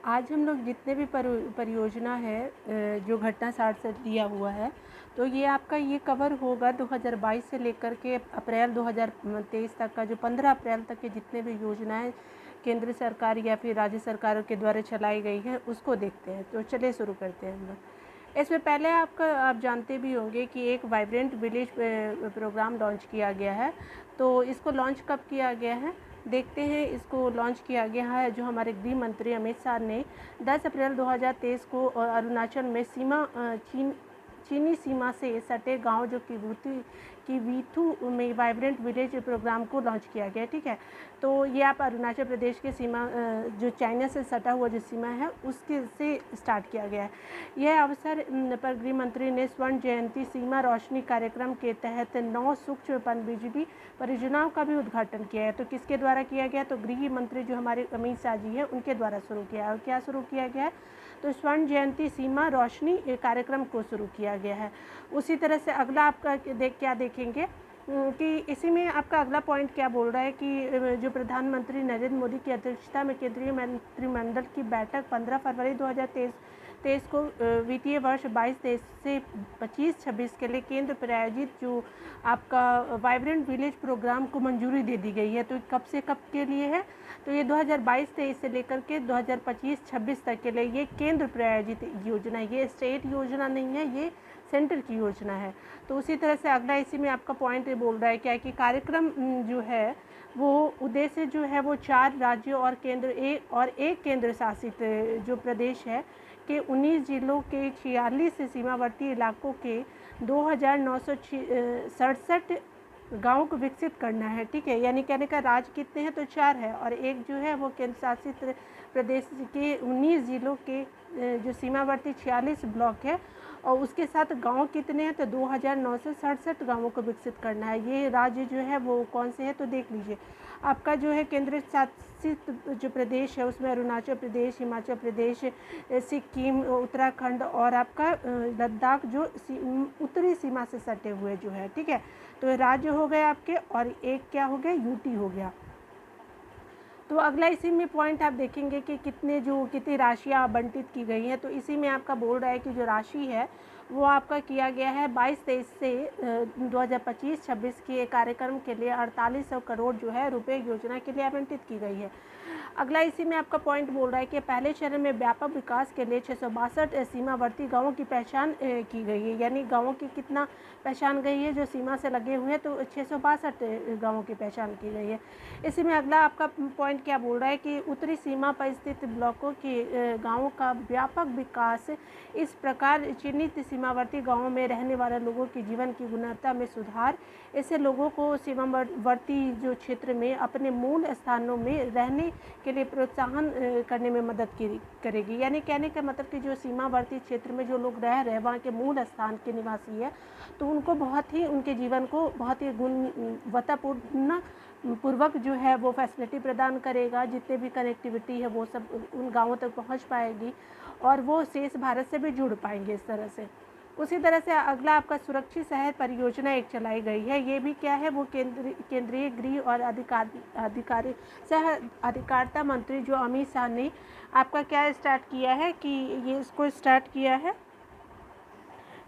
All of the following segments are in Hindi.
आज हम लोग जितने भी परियोजना है जो घटना 60 से दिया हुआ है, तो ये आपका ये कवर होगा 2022 से लेकर के अप्रैल 2023 तक का, जो 15 अप्रैल तक के जितने भी योजनाएं केंद्र सरकार या फिर राज्य सरकारों के द्वारा चलाई गई हैं उसको देखते हैं। तो चलिए शुरू करते हैं हम लोग। इसमें पहले आप जानते भी होंगे कि एक वाइब्रेंट विलेज प्रोग्राम लॉन्च किया गया है। तो इसको लॉन्च कब किया गया है देखते हैं। इसको लॉन्च किया गया है जो हमारे गृह मंत्री अमित शाह ने 10 अप्रैल 2023 को अरुणाचल में चीनी सीमा से सटे गांव जो कि वीथू में वाइब्रेंट विलेज प्रोग्राम को लॉन्च किया गया। ठीक है, तो ये आप अरुणाचल प्रदेश के सीमा जो चाइना से सटा हुआ जो सीमा है उसके से स्टार्ट किया गया है। यह अवसर पर गृह मंत्री ने स्वर्ण जयंती सीमा रोशनी कार्यक्रम के तहत 9 सूक्ष्म पनबिजली परियोजनाओं का भी उद्घाटन किया है। तो किसके द्वारा किया गया? तो गृह मंत्री जो हमारे अमित शाह जी हैं उनके द्वारा शुरू किया है। और क्या शुरू किया गया है? तो स्वर्ण जयंती सीमा रोशनी कार्यक्रम को शुरू किया गया है। उसी तरह से अगला आपका क्या देखेंगे कि इसी में आपका अगला पॉइंट क्या बोल रहा है कि जो प्रधानमंत्री नरेंद्र मोदी की अध्यक्षता में केंद्रीय मंत्रिमंडल की बैठक 15 फरवरी 2023 को वित्तीय वर्ष 22-23 से 25-26 के लिए केंद्र प्रायोजित जो आपका वाइब्रेंट विलेज प्रोग्राम को मंजूरी दे दी गई है। तो कब से कब के लिए है? तो ये 2022-23 से लेकर के 2025-26 तक के लिए ये केंद्र प्रायोजित योजना है। ये स्टेट योजना नहीं है, ये सेंटर की योजना है। तो उसी तरह से अगला इसी में आपका पॉइंट बोल रहा है क्या कि कार्यक्रम जो है वो उद्देश्य जो है वो 4 राज्यों और एक केंद्र शासित जो प्रदेश है के 19 जिलों के 46 सीमावर्ती इलाकों के 2967 गाँव को विकसित करना है। ठीक है, यानी कहने का राज्य कितने हैं? तो 4 है, और एक जो है वो केंद्र शासित प्रदेश के 19 जिलों के जो सीमावर्ती 46 ब्लॉक है, और उसके साथ गांव कितने हैं? तो 2967 गांवों को विकसित करना है। ये राज्य जो है वो कौन से है? तो देख लीजिए, आपका जो है केंद्र शासित जो प्रदेश है उसमें अरुणाचल प्रदेश, हिमाचल प्रदेश, सिक्किम, उत्तराखंड और आपका लद्दाख जो उत्तरी सीमा से सटे हुए जो है। ठीक है, तो राज्य हो गए आपके, और एक क्या हो गया? यूटी हो गया। तो अगला इसी में पॉइंट आप देखेंगे कि कितनी राशियाँ आवंटित की गई हैं। तो इसी में आपका बोल रहा है कि जो राशि है वो आपका किया गया है 22-23 से 2025-26 के कार्यक्रम के लिए 4800 करोड़ जो है रुपए योजना के लिए आवंटित की गई है। अगला इसी में आपका पॉइंट बोल रहा है कि पहले चरण में व्यापक विकास के लिए 662 सीमावर्ती गाँवों की पहचान की गई है। यानी गाँवों की कितना पहचान गई है जो सीमा से लगे हुए हैं? तो 662 गाँवों की पहचान की गई है। इसी में अगला आपका पॉइंट क्या बोल रहा है कि उत्तरी सीमा पर स्थित ब्लॉकों के गाँवों का व्यापक विकास इस प्रकार चिन्हित सीमावर्ती गाँवों में रहने वाले लोगों के जीवन की गुणवत्ता में सुधार, इससे लोगों को सीमावर्ती जो क्षेत्र में अपने मूल स्थानों में रहने के लिए प्रोत्साहन करने में मदद करेगी। यानी कहने का मतलब कि जो सीमावर्ती क्षेत्र में जो लोग रह रहे हैं वहाँ के मूल स्थान के निवासी है, तो उनको बहुत ही उनके जीवन को बहुत ही गुणवत्तापूर्ण पूर्वक जो है वो फैसिलिटी प्रदान करेगा। जितने भी कनेक्टिविटी है वो सब उन गाँवों तक पहुँच पाएगी, और वो शेष भारत से भी जुड़ पाएंगे इस तरह से। उसी तरह से अगला आपका सुरक्षित शहर परियोजना एक चलाई गई है। ये भी क्या है? वो केंद्रीय गृह और अधिकारिता मंत्री जो अमित शाह ने आपका क्या स्टार्ट किया है कि ये इसको स्टार्ट किया है।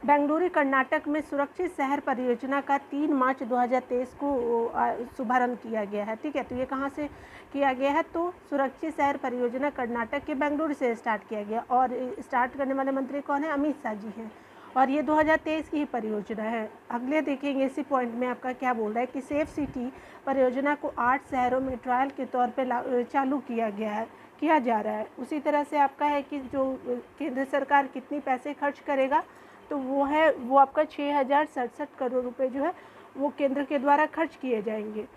बेंगलुरु कर्नाटक में सुरक्षित शहर परियोजना का 3 मार्च 2023 को शुभारंभ किया गया है। ठीक है, तो ये कहाँ से किया गया है? तो सुरक्षित शहर परियोजना कर्नाटक के बेंगलुरु से स्टार्ट किया गया, और स्टार्ट करने वाले मंत्री कौन है? अमित शाह जी हैं, और ये 2023 की ही परियोजना है। अगले देखेंगे इसी पॉइंट में आपका क्या बोल रहा है कि सेफ सिटी परियोजना को 8 शहरों में ट्रायल के तौर पर चालू किया जा रहा है। उसी तरह से आपका है कि जो केंद्र सरकार कितनी पैसे खर्च करेगा, तो वो आपका 6067 करोड़ रुपए जो है वो केंद्र के द्वारा खर्च किए जाएंगे।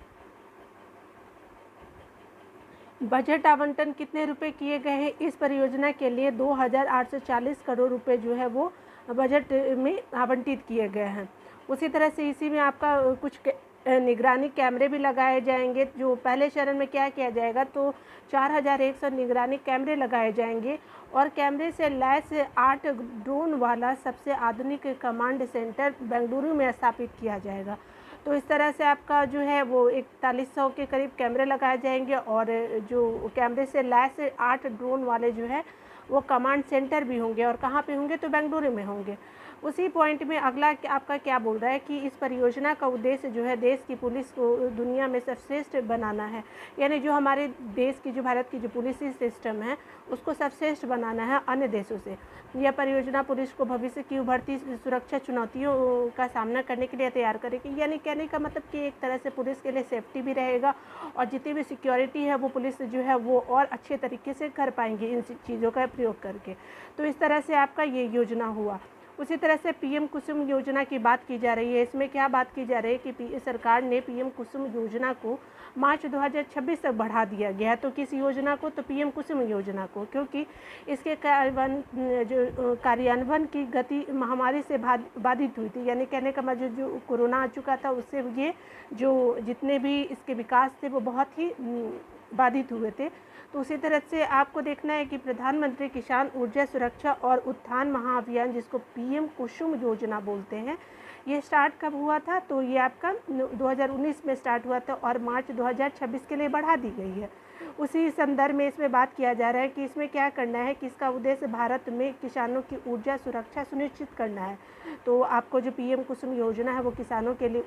बजट आवंटन कितने रुपए किए गए हैं इस परियोजना के लिए? 2840 करोड़ रुपए जो है वो बजट में आवंटित किए गए हैं। उसी तरह से इसी में आपका कुछ निगरानी कैमरे भी लगाए जाएंगे। जो पहले चरण में क्या किया जाएगा? तो 4100 निगरानी कैमरे लगाए जाएंगे, और कैमरे से लैस 8 ड्रोन वाला सबसे आधुनिक कमांड सेंटर बेंगलुरु में स्थापित किया जाएगा। तो इस तरह से आपका जो है वो 4100 के करीब कैमरे लगाए जाएंगे और जो कैमरे से लैस 8 ड्रोन वाले जो है वो कमांड सेंटर भी होंगे। और कहाँ पे होंगे? तो बेंगलुरु में होंगे। उसी पॉइंट में अगला आपका क्या बोल रहा है कि इस परियोजना का उद्देश्य जो है देश की पुलिस को दुनिया में सर्वश्रेष्ठ बनाना है। यानी जो हमारे देश की, जो भारत की जो पुलिस सिस्टम है उसको सर्वश्रेष्ठ बनाना है अन्य देशों से। यह परियोजना पुलिस को भविष्य की उभरती सुरक्षा चुनौतियों का सामना करने के लिए तैयार करेगी। यानी कहने का मतलब कि एक तरह से पुलिस के लिए सेफ्टी भी रहेगा और जितनी भी सिक्योरिटी है वो पुलिस जो है वो और अच्छे तरीके से कर पाएंगे इन चीज़ों का प्रयोग करके। तो इस तरह से आपका ये योजना हुआ। उसी तरह से पीएम कुसुम योजना की बात की जा रही है। इसमें क्या बात की जा रही है कि सरकार ने पीएम कुसुम योजना को मार्च 2026 तक बढ़ा दिया गया है। तो किस योजना को? तो पीएम कुसुम योजना को, क्योंकि इसके कार्यान्वयन की गति महामारी से बाधित हुई थी। यानी कहने का मतलब जो कोरोना आ चुका था उससे ये जो जितने भी इसके विकास थे वो बहुत ही बाधित हुए थे। तो उसी तरह से आपको देखना है कि प्रधानमंत्री किसान ऊर्जा सुरक्षा और उत्थान महाअभियान, जिसको पीएम कुसुम योजना बोलते हैं, ये स्टार्ट कब हुआ था? तो ये आपका 2019 में स्टार्ट हुआ था और मार्च 2026 के लिए बढ़ा दी गई है। उसी संदर्भ में इसमें बात किया जा रहा है कि इसमें क्या करना है कि इसका उद्देश्य भारत में किसानों की ऊर्जा सुरक्षा सुनिश्चित करना है। तो आपको जो पीएम कुसुम योजना है वो किसानों के लिए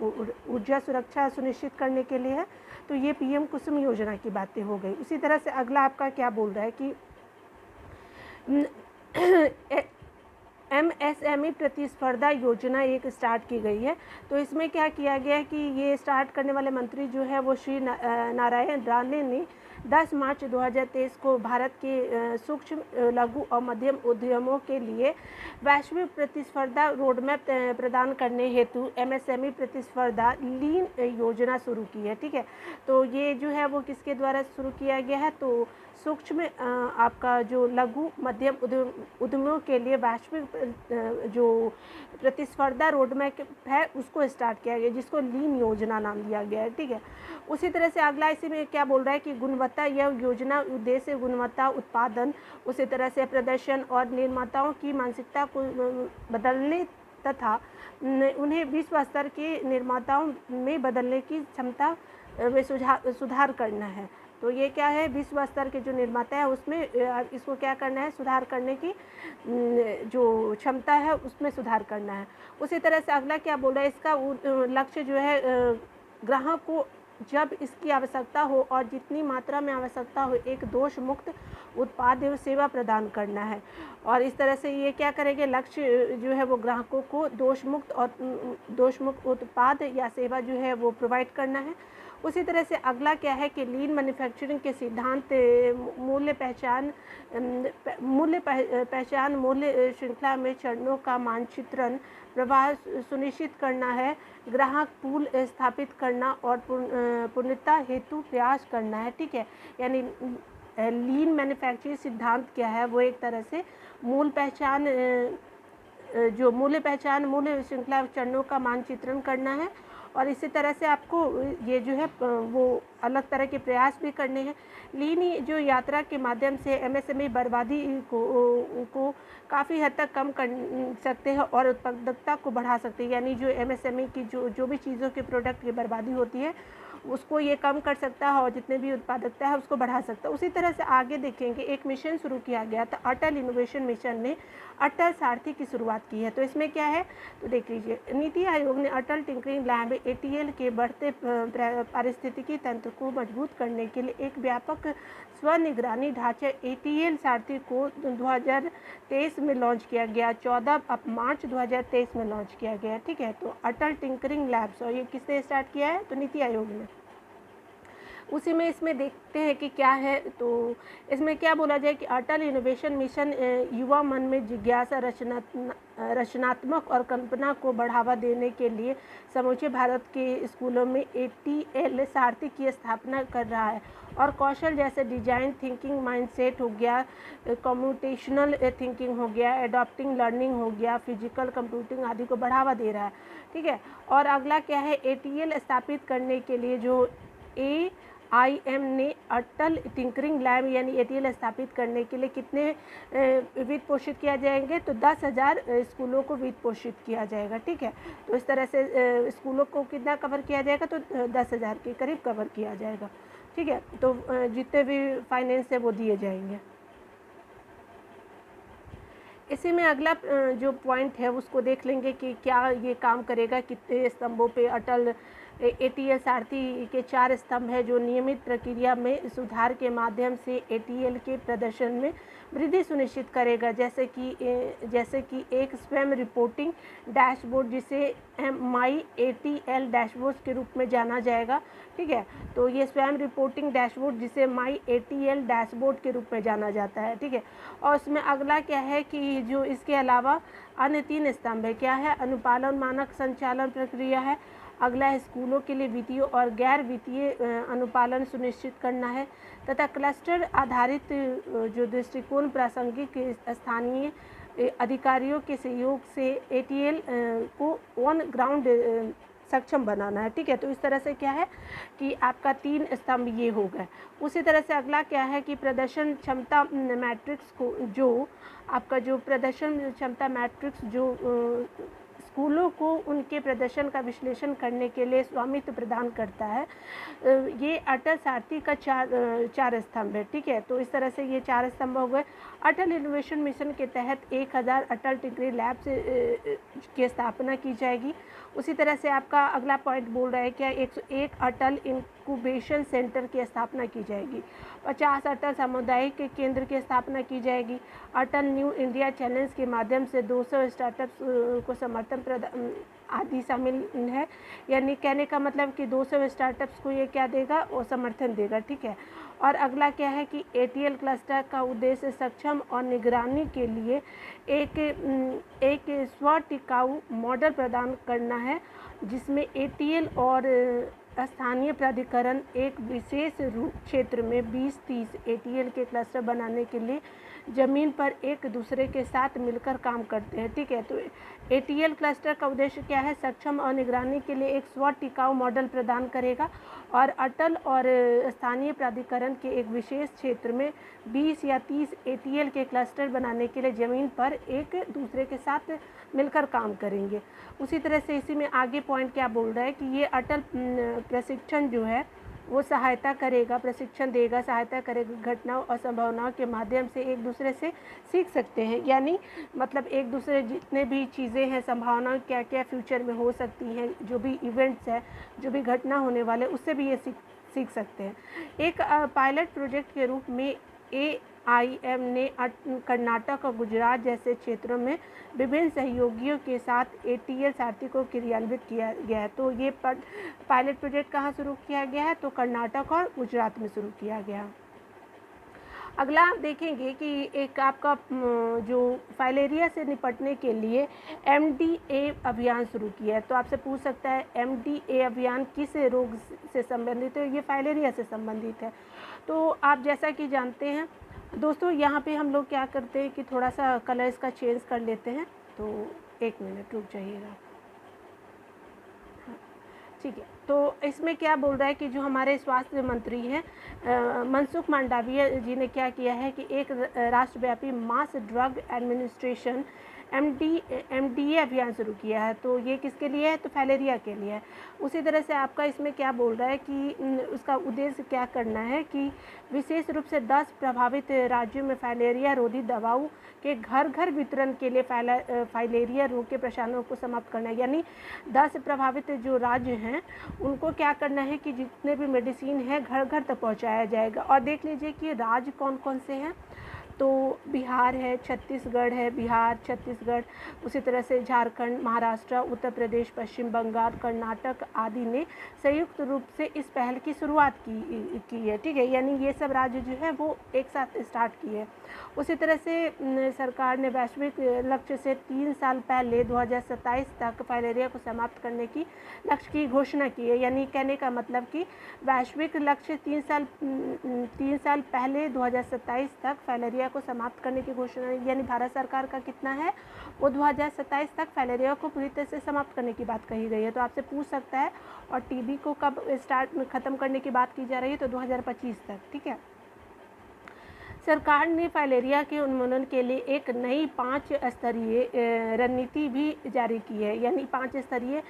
ऊर्जा सुरक्षा सुनिश्चित करने के लिए है। तो ये पीएम कुसुम योजना की बातें हो गई। उसी तरह से अगला आपका क्या बोल रहा है कि MSME प्रतिस्पर्धा योजना एक स्टार्ट की गई है। तो इसमें क्या किया गया है कि ये स्टार्ट करने वाले मंत्री जो है वो श्री नारायण राणे ने 10 मार्च 2023 को भारत के सूक्ष्म, लघु और मध्यम उद्यमों के लिए वैश्विक प्रतिस्पर्धा रोडमैप प्रदान करने हेतु MSME प्रतिस्पर्धा लीन योजना शुरू की है। ठीक है, तो ये जो है वो किसके द्वारा शुरू किया गया है? तो सूक्ष्म, आपका जो लघु मध्यम उद्यमों के लिए वैश्विक जो प्रतिस्पर्धा रोडमैप है उसको स्टार्ट किया गया, जिसको लीन योजना नाम दिया गया है। ठीक है, उसी तरह से अगला इसी में क्या बोल रहा है कि गुणवत्ता, यह योजना उद्देश्य गुणवत्ता उत्पादन, उसी तरह से प्रदर्शन और निर्माताओं की मानसिकता को बदलने तथा उन्हें विश्व स्तर के निर्माताओं में बदलने की क्षमता में सुधार करना है। तो ये क्या है? विश्व स्तर के जो निर्माता है उसमें इसको क्या करना है? सुधार करने की जो क्षमता है उसमें सुधार करना है। उसी तरह से अगला क्या बोल रहा है? इसका लक्ष्य जो है ग्राहक को जब इसकी आवश्यकता हो और जितनी मात्रा में आवश्यकता हो एक दोष मुक्त उत्पाद एवं सेवा प्रदान करना है। और इस तरह से ये क्या करेंगे? लक्ष्य जो है वो ग्राहकों को दोष मुक्त उत्पाद या सेवा जो है वो प्रोवाइड करना है। उसी तरह से अगला क्या है कि लीन मैन्युफैक्चरिंग के सिद्धांत मूल्य श्रृंखला में चरणों का मानचित्रण, प्रवाह सुनिश्चित करना है, ग्राहक पूल स्थापित करना और पूर्णता हेतु प्रयास करना है। ठीक है, यानी लीन मैन्युफैक्चरिंग सिद्धांत क्या है? वो एक तरह से मूल्य श्रृंखला चरणों का मानचित्रण करना है। और इसी तरह से आपको ये जो है वो अलग तरह के प्रयास भी करने हैं। लीन जो यात्रा के माध्यम से MSME बर्बादी को काफ़ी हद तक कम कर सकते हैं और उत्पादकता को बढ़ा सकते हैं। यानी जो MSME की जो भी चीज़ों के प्रोडक्ट की बर्बादी होती है उसको ये कम कर सकता है और जितने भी उत्पादकता है उसको बढ़ा सकता है। उसी तरह से आगे देखेंगे, एक मिशन शुरू किया गया था, अटल इनोवेशन मिशन ने अटल सारथी की शुरुआत की है। तो इसमें क्या है? तो देख लीजिए, नीति आयोग ने अटल टिंकरिंग लैब ATL के बढ़ते पारिस्थितिकी तंत्र को मजबूत करने के लिए एक व्यापक स्वनिगरानी ढांचे ATL सारथी को 2023 में लॉन्च किया गया। 14 मार्च 2023 में लॉन्च किया गया। ठीक है, तो अटल टिंकरिंग लैब्स, और ये किसने स्टार्ट किया है? तो नीति आयोग ने। उसी में इसमें देखते हैं कि क्या है। तो इसमें क्या बोला जाए कि अटल इनोवेशन मिशन युवा मन में जिज्ञासा, रचनात्मक और कल्पना को बढ़ावा देने के लिए समूचे भारत के स्कूलों में ATL सारथी की स्थापना कर रहा है और कौशल जैसे डिजाइन थिंकिंग, माइंडसेट हो गया, कम्प्यूटेशनल थिंकिंग हो गया, एडॉप्टिंग लर्निंग हो गया, फिजिकल कंप्यूटिंग आदि को बढ़ावा दे रहा है। ठीक है, और अगला क्या है? ATL स्थापित करने के लिए जो AIM ने अटल टिंकरिंग लैब यानी ATL स्थापित करने के लिए कितने वित्त पोषित किया जाएंगे, तो 10,000 स्कूलों को वित्त पोषित किया जाएगा। ठीक है, तो इस तरह से स्कूलों को कितना कवर किया जाएगा, तो 10,000 के करीब कवर किया जाएगा। ठीक है, तो जितने भी फाइनेंस है वो दिए जाएंगे। इसी में अगला जो पॉइंट है उसको देख लेंगे कि क्या ये काम करेगा, कितने स्तंभों पे अटल ATL सारथी के 4 स्तंभ है जो नियमित प्रक्रिया में सुधार के माध्यम से ATL के प्रदर्शन में वृद्धि सुनिश्चित करेगा, जैसे कि एक स्वयं रिपोर्टिंग डैशबोर्ड जिसे माई ATL डैशबोर्ड के रूप में जाना जाएगा। ठीक है, तो ये स्वयं रिपोर्टिंग डैशबोर्ड जिसे माई ATL डैशबोर्ड के रूप में जाना जाता है। ठीक है, और उसमें अगला क्या है कि जो इसके अलावा अन्य 3 स्तंभ है, क्या है, अनुपालन मानक संचालन प्रक्रिया है। अगला है स्कूलों के लिए वित्तीय और गैर वित्तीय अनुपालन सुनिश्चित करना है, तथा क्लस्टर आधारित जो दृष्टिकोण प्रासंगिक स्थानीय अधिकारियों के सहयोग से ATL को ऑन ग्राउंड सक्षम बनाना है। ठीक है, तो इस तरह से क्या है कि आपका 3 स्तंभ ये हो गए। उसी तरह से अगला क्या है कि प्रदर्शन क्षमता मैट्रिक्स को, जो आपका जो प्रदर्शन क्षमता मैट्रिक्स जो स्कूलों को उनके प्रदर्शन का विश्लेषण करने के लिए स्वामित्व प्रदान करता है, ये अटल सारथी का 4 स्तंभ है। ठीक है, तो इस तरह से ये 4 स्तंभ हो गए। अटल इनोवेशन मिशन के तहत 1000 अटल टिंकरिंग लैब्स की स्थापना की जाएगी। उसी तरह से आपका अगला पॉइंट बोल रहा है क्या, 101 अटल इंक्यूबेशन सेंटर की स्थापना की जाएगी, 50 अटल सामुदायिक केंद्र की स्थापना की जाएगी। अटल न्यू इंडिया चैलेंज के माध्यम से 200 स्टार्टअप्स को समर्थन आदि शामिल है, यानी कहने का मतलब कि 200 स्टार्टअप्स को ये क्या देगा, वो समर्थन देगा। ठीक है, और अगला क्या है कि ATL क्लस्टर का उद्देश्य सक्षम और निगरानी के लिए एक स्व टिकाऊ मॉडल प्रदान करना है, जिसमें ATL और स्थानीय प्राधिकरण एक विशेष क्षेत्र में 20-30 ATL के क्लस्टर बनाने के लिए ज़मीन पर एक दूसरे के साथ मिलकर काम करते हैं। ठीक है, तो ATL क्लस्टर का उद्देश्य क्या है, सक्षम और निगरानी के लिए एक स्व टिकाऊ मॉडल प्रदान करेगा और अटल और स्थानीय प्राधिकरण के एक विशेष क्षेत्र में 20 या 30 ATL के क्लस्टर बनाने के लिए ज़मीन पर एक दूसरे के साथ मिलकर काम करेंगे। उसी तरह से इसी में आगे पॉइंट क्या बोल रहा है कि ये अटल प्रशिक्षण जो है वो सहायता करेगा, प्रशिक्षण देगा, सहायता करेगा घटनाओं और संभावनाओं के माध्यम से एक दूसरे से सीख सकते हैं, यानी मतलब एक दूसरे जितने भी चीज़ें हैं, संभावनाएं क्या क्या फ्यूचर में हो सकती हैं, जो भी इवेंट्स है, जो भी घटना होने वाले, उससे भी ये सीख सकते हैं। एक पायलट प्रोजेक्ट के रूप में AIM ने कर्नाटक और गुजरात जैसे क्षेत्रों में विभिन्न सहयोगियों के साथ ATL सारथी को क्रियान्वित किया गया है। तो ये पायलट प्रोजेक्ट कहाँ शुरू किया गया है, तो कर्नाटक और गुजरात में शुरू किया गया। अगला आप देखेंगे कि एक आपका जो फाइलेरिया से निपटने के लिए MDA अभियान शुरू किया है। तो आपसे पूछ सकता है MDA अभियान किस रोग से संबंधित है, ये फाइलेरिया से संबंधित है। तो आप जैसा कि जानते हैं दोस्तों, यहाँ पे हम लोग क्या करते हैं कि थोड़ा सा कलर इसका चेंज कर लेते हैं, तो 1 मिनट रुक जाइएगा। ठीक है, तो इसमें क्या बोल रहा है कि जो हमारे स्वास्थ्य मंत्री हैं मनसुख मांडविया जी ने क्या किया है कि एक राष्ट्रव्यापी मास ड्रग एडमिनिस्ट्रेशन MDA अभियान शुरू किया है। तो ये किसके लिए है, तो फाइलेरिया के लिए है। उसी तरह से आपका इसमें क्या बोल रहा है कि उसका उद्देश्य क्या करना है कि विशेष रूप से 10 प्रभावित राज्यों में फाइलेरिया रोधी दवाओं के घर घर वितरण के लिए फाइलेरिया रोग के प्रसारण को समाप्त करना है। यानी 10 प्रभावित जो राज्य हैं उनको क्या करना है कि जितने भी मेडिसिन है घर घर तक पहुंचाया जाएगा। और देख लीजिए कि राज्य कौन कौन से हैं, तो बिहार है, छत्तीसगढ़ है, बिहार, छत्तीसगढ़, उसी तरह से झारखंड, महाराष्ट्र, उत्तर प्रदेश, पश्चिम बंगाल, कर्नाटक आदि ने संयुक्त रूप से इस पहल की शुरुआत की है। ठीक है, यानी ये सब राज्य जो है वो एक साथ स्टार्ट किए हैं। उसी तरह से सरकार ने वैश्विक लक्ष्य से 3 साल पहले 2027 तक फाइलेरिया को समाप्त करने की लक्ष्य की घोषणा की है। यानी कहने का मतलब कि वैश्विक लक्ष्य 3 साल पहले 2027 तक फाइलेरिया फाइलेरिया को समाप्त करने की घोषणा, यानी भारत सरकार का कितना है, वो 2027 तक फाइलेरिया को पूरी तरह से समाप्त करने की बात कही गई है। तो आपसे पूछ सकता है। और टीबी को कब ख़त्म करने की बात की जा रही है, तो 2025 तक। ठीक है। सरकार ने फाइलेरिया के उन्मूलन के लिए एक नई 5 स्तरीय रणनीति भी जारी की है, यानी 5 स्तरीय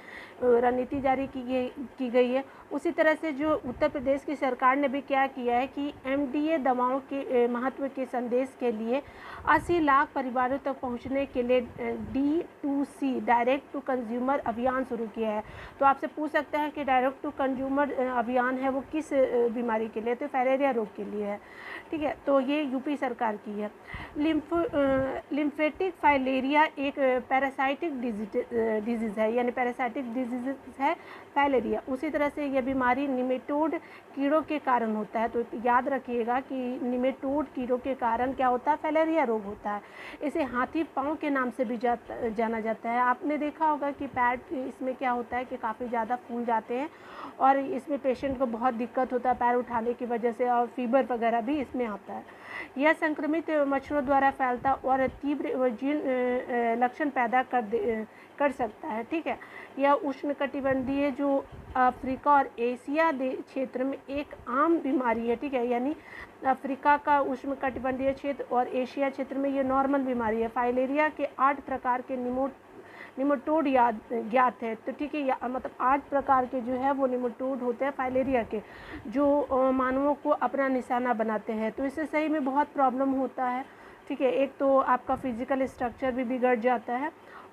रणनीति जारी की गई है। उसी तरह से जो उत्तर प्रदेश की सरकार ने भी क्या किया है कि एमडीए दवाओं के महत्व के संदेश के लिए 80 लाख परिवारों तक पहुंचने के लिए D2C डायरेक्ट टू कंज्यूमर अभियान शुरू किया है। तो आपसे पूछ सकता है कि डायरेक्ट टू कंज्यूमर अभियान है वो किस बीमारी के लिए, तो फाइलेरिया रोग के लिए है। ठीक है। तो ये यूपी सरकार की है। लिम्फेटिक फाइलेरिया एक पैरासाइटिक डिजीज़ है, यानी पैरासाइटिक डिजीज़ है फाइलेरिया। उसी तरह से यह बीमारी निमेटोड कीड़ों के कारण होता है। तो याद रखिएगा कि निमेटोड कीड़ों के कारण क्या होता है, फाइलेरिया रोग होता है। इसे हाथी पाँव के नाम से भी जाना जाता है। आपने देखा होगा कि पैर इसमें क्या होता है कि काफ़ी ज़्यादा फूल जाते हैं और इसमें पेशेंट को बहुत दिक्कत होता है पैर उठाने की वजह से, और फीवर वगैरह भी इसमें आता है। यह संक्रमित मच्छरों द्वारा फैलता और तीव्र जीर्ण लक्षण पैदा कर सकता है। ठीक है। यह उष्णकटिबंधीय जो अफ्रीका और एशिया क्षेत्र में एक आम बीमारी है। ठीक है। यानी अफ्रीका का उष्णकटिबंधीय क्षेत्र और एशिया क्षेत्र में ये नॉर्मल बीमारी है। फाइलेरिया के 8 प्रकार के निमेटोड ज्ञात है। तो ठीक है, मतलब 8 प्रकार के जो है वो निमेटोड होते हैं फाइलेरिया के, जो मानवों को अपना निशाना बनाते हैं। तो इससे सही में बहुत प्रॉब्लम होता है। ठीक है। एक तो आपका फिजिकल स्ट्रक्चर भी बिगड़ जाता है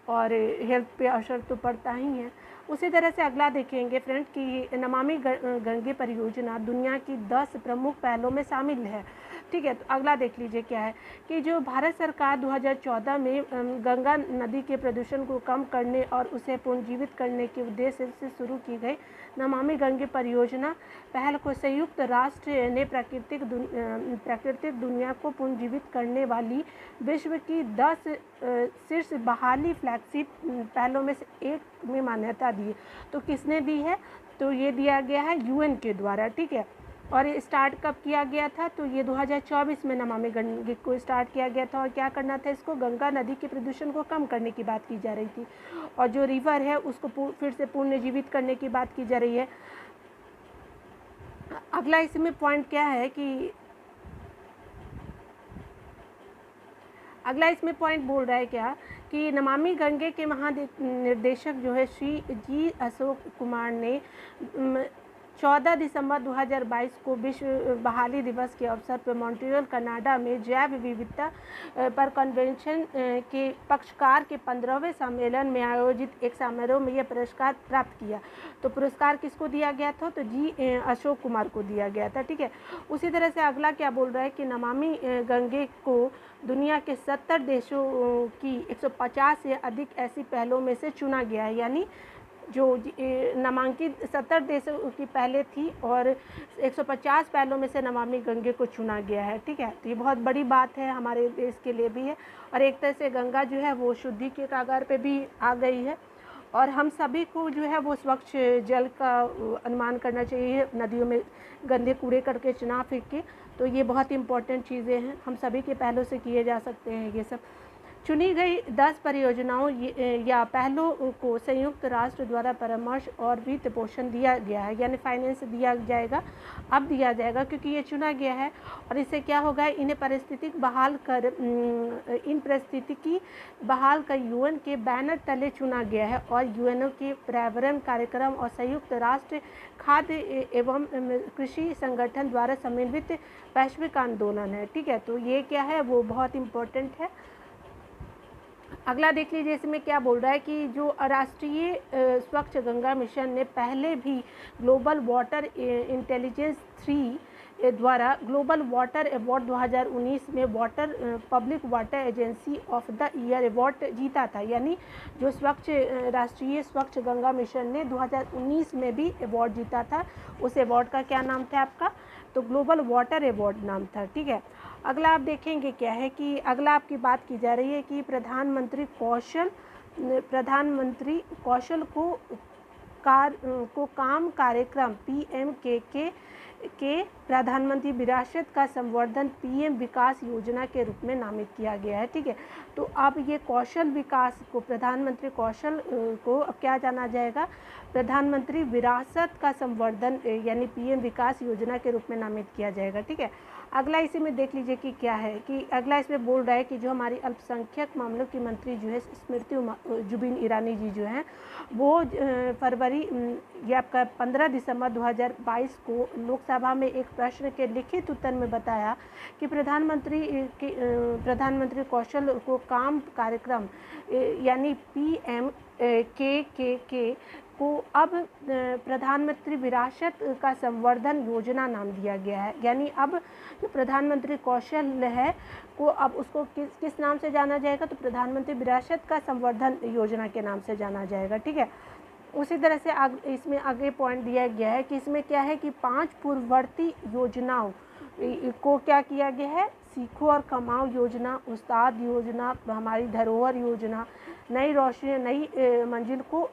और हेल्थ पे असर तो पड़ता ही है। उसी तरह से अगला देखेंगे फ्रेंड कि नमामि गंगे परियोजना दुनिया की 10 प्रमुख पहलों में शामिल है। ठीक है। तो अगला देख लीजिए क्या है कि जो भारत सरकार 2014 में गंगा नदी के प्रदूषण को कम करने और उसे पुनर्जीवित करने के उद्देश्य से शुरू की गई नमामि गंगे परियोजना पहल को संयुक्त राष्ट्र ने प्राकृतिक दुनिया को पुनर्जीवित करने वाली विश्व की 10 शीर्ष बहाली फ्लैगशिप पहलों में से एक में मान्यता दी। तो किसने दी है, तो ये दिया गया है यूएन के द्वारा। ठीक है। और ये स्टार्ट कब किया गया था, तो ये 2024 में नमामि गंगे को स्टार्ट किया गया था। और क्या करना था इसको, गंगा नदी के प्रदूषण को कम करने की बात की जा रही थी और जो रिवर है उसको फिर से पुनर्जीवित करने की बात की जा रही है। अगला इसमें पॉइंट क्या है कि अगला इसमें पॉइंट बोल रहा है क्या कि नमामि गंगे के महानिर्देशक जो है श्री जी अशोक कुमार ने 14 दिसंबर 2022 को विश्व बहाली दिवस के अवसर पर मॉन्ट्रियल कनाडा में जैव विविधता पर कन्वेंशन के पक्षकार के 15वें सम्मेलन में आयोजित एक समारोह में यह पुरस्कार प्राप्त किया। तो पुरस्कार किसको दिया गया था, तो जी अशोक कुमार को दिया गया था। ठीक है। उसी तरह से अगला क्या बोल रहा है कि नमामि गंगे को दुनिया के 70 देशों की 150 से अधिक ऐसी पहलों में से चुना गया है, यानी जो नामांकित 70 देशों की पहले थी और 150 पहलों में से नमामि गंगे को चुना गया है। ठीक है। तो ये बहुत बड़ी बात है, हमारे देश के लिए भी है और एक तरह से गंगा जो है वो शुद्धि के कगार पे भी आ गई है और हम सभी को जो है वो स्वच्छ जल का अनुमान करना चाहिए, नदियों में गंदे कूड़े करके ना फेंक के। तो ये बहुत इंपॉर्टेंट चीज़ें हैं, हम सभी के पहलों से किए जा सकते हैं ये सब। चुनी गई 10 परियोजनाओं या पहलों को संयुक्त राष्ट्र द्वारा परामर्श और वित्त पोषण दिया गया है, यानी फाइनेंस दिया जाएगा, अब दिया जाएगा क्योंकि ये चुना गया है। और इससे क्या होगा, इन्हें इन पारिस्थितिकी बहाल कर यूएन के बैनर तले चुना गया है और यूएनओ के पर्यावरण कार्यक्रम और संयुक्त राष्ट्र खाद्य एवं कृषि संगठन द्वारा समन्वित वैश्विक आंदोलन है। ठीक है। तो ये क्या है, वो बहुत इम्पोर्टेंट है। अगला देख लीजिए इसमें क्या बोल रहा है कि जो राष्ट्रीय स्वच्छ गंगा मिशन ने पहले भी ग्लोबल वाटर इंटेलिजेंस 3 द्वारा ग्लोबल वाटर अवार्ड 2019 में public water agency of the year award जीता था, यानी जो राष्ट्रीय स्वच्छ गंगा मिशन ने 2019 में भी अवार्ड जीता था। उस अवार्ड का क्या नाम था आपका, तो ग्लोबल वाटर अवार्ड नाम था। ठीक है। अगला आप देखेंगे क्या है कि अगला आपकी बात की जा रही है कि प्रधानमंत्री कौशल को काम कार्यक्रम PMKK के प्रधानमंत्री विरासत का संवर्धन पीएम विकास योजना के रूप में नामित किया गया है। ठीक है, तो अब ये कौशल विकास को, प्रधानमंत्री कौशल को अब क्या जाना जाएगा, प्रधानमंत्री विरासत का संवर्धन यानी पीएम विकास योजना के रूप में नामित किया जाएगा। ठीक है, अगला इसी में देख लीजिए कि क्या है कि अगला इसमें बोल रहा है कि जो हमारी अल्पसंख्यक मामलों की मंत्री जो है स्मृति जुबिन ईरानी जी जो हैं, वो फरवरी ये आपका 15 दिसंबर 2022 को लोकसभा में एक प्रश्न के लिखित उत्तर में बताया कि प्रधानमंत्री कौशल को काम कार्यक्रम यानी PMKKK को अब प्रधानमंत्री विरासत का संवर्धन योजना नाम दिया गया है। यानी अब जो प्रधानमंत्री कौशल है को अब उसको किस नाम से जाना जाएगा, तो प्रधानमंत्री विरासत का संवर्धन योजना के नाम से जाना जाएगा। ठीक है, उसी तरह से इसमें आगे पॉइंट दिया गया है कि इसमें क्या है कि 5 पूर्ववर्ती योजनाओं को क्या किया गया है, सीखो और कमाओ योजना, उस्ताद योजना, हमारी धरोहर योजना, नई रोशनी नई मंजिल को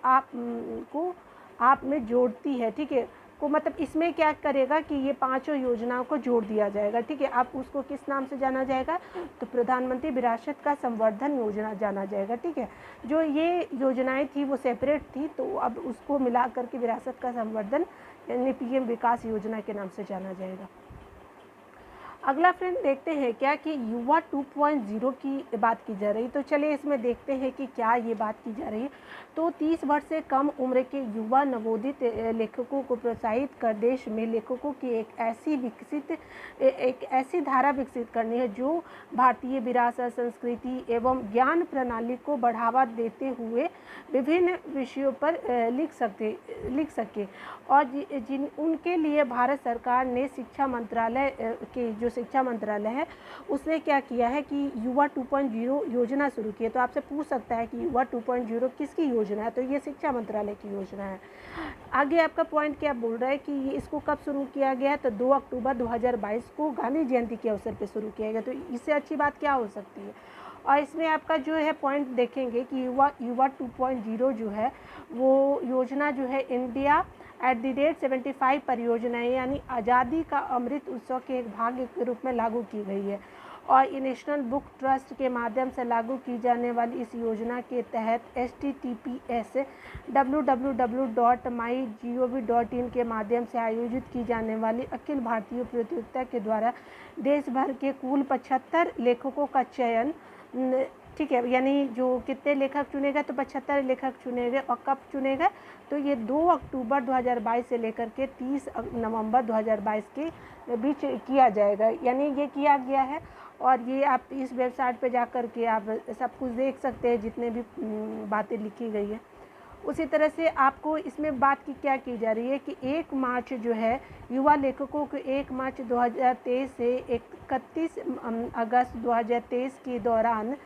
आप में जोड़ती है। ठीक है, को मतलब इसमें क्या करेगा कि ये 5 योजनाओं को जोड़ दिया जाएगा। ठीक है, अब उसको किस नाम से जाना जाएगा, तो प्रधानमंत्री विरासत का संवर्धन योजना जाना जाएगा। ठीक है, जो ये योजनाएं थी वो सेपरेट थी, तो अब उसको मिला करके विरासत का संवर्धन यानी पीएम विकास योजना के नाम से जाना जाएगा। अगला फ्रेंड देखते हैं क्या कि युवा 2.0 की बात की जा रही, तो चलिए इसमें देखते हैं कि क्या ये बात की जा रही है। तो 30 वर्ष से कम उम्र के युवा नवोदित लेखकों को प्रोत्साहित कर देश में लेखकों की एक ऐसी धारा विकसित करनी है जो भारतीय विरासत, संस्कृति एवं ज्ञान प्रणाली को बढ़ावा देते हुए विभिन्न विषयों पर लिख सके और उनके लिए भारत सरकार ने शिक्षा मंत्रालय के जो शिक्षा मंत्रालय है उसने क्या किया है कि युवा 2.0 योजना शुरू की है। तो आपसे पूछ सकता है कि युवा 2.0 किसकी योजना है, तो ये शिक्षा मंत्रालय की योजना है। आगे आपका पॉइंट क्या बोल रहा है कि ये इसको कब शुरू किया गया है, तो 2 अक्टूबर 2022 को गांधी जयंती के अवसर पर शुरू किया गया। तो इससे अच्छी बात क्या हो सकती है। और इसमें आपका जो है पॉइंट देखेंगे कि युवा 2.0 जो है वो योजना जो है इंडिया @75 परियोजनाएं यानी आज़ादी का अमृत उत्सव के एक भाग के रूप में लागू की गई है। और ये नेशनल बुक ट्रस्ट के माध्यम से लागू की जाने वाली इस योजना के तहत https www.mygov.in के माध्यम से आयोजित की जाने वाली अखिल भारतीय प्रतियोगिता के द्वारा देश भर के कुल 75 लेखकों का चयन, ठीक है, यानी जो कितने लेखक चुने गए, तो 75 लेखक चुने गए। और कब चुने गए, तो ये 2 अक्टूबर 2022 से लेकर के 30 नवंबर 2022 के बीच किया जाएगा। यानी ये किया गया है और ये आप इस वेबसाइट पे जा कर के आप सब कुछ देख सकते हैं जितने भी बातें लिखी गई है। उसी तरह से आपको इसमें बात की क्या की जा रही है कि 1 मार्च जो है युवा लेखकों को 1 मार्च 2023 से 31 अगस्त 2023 के दौरान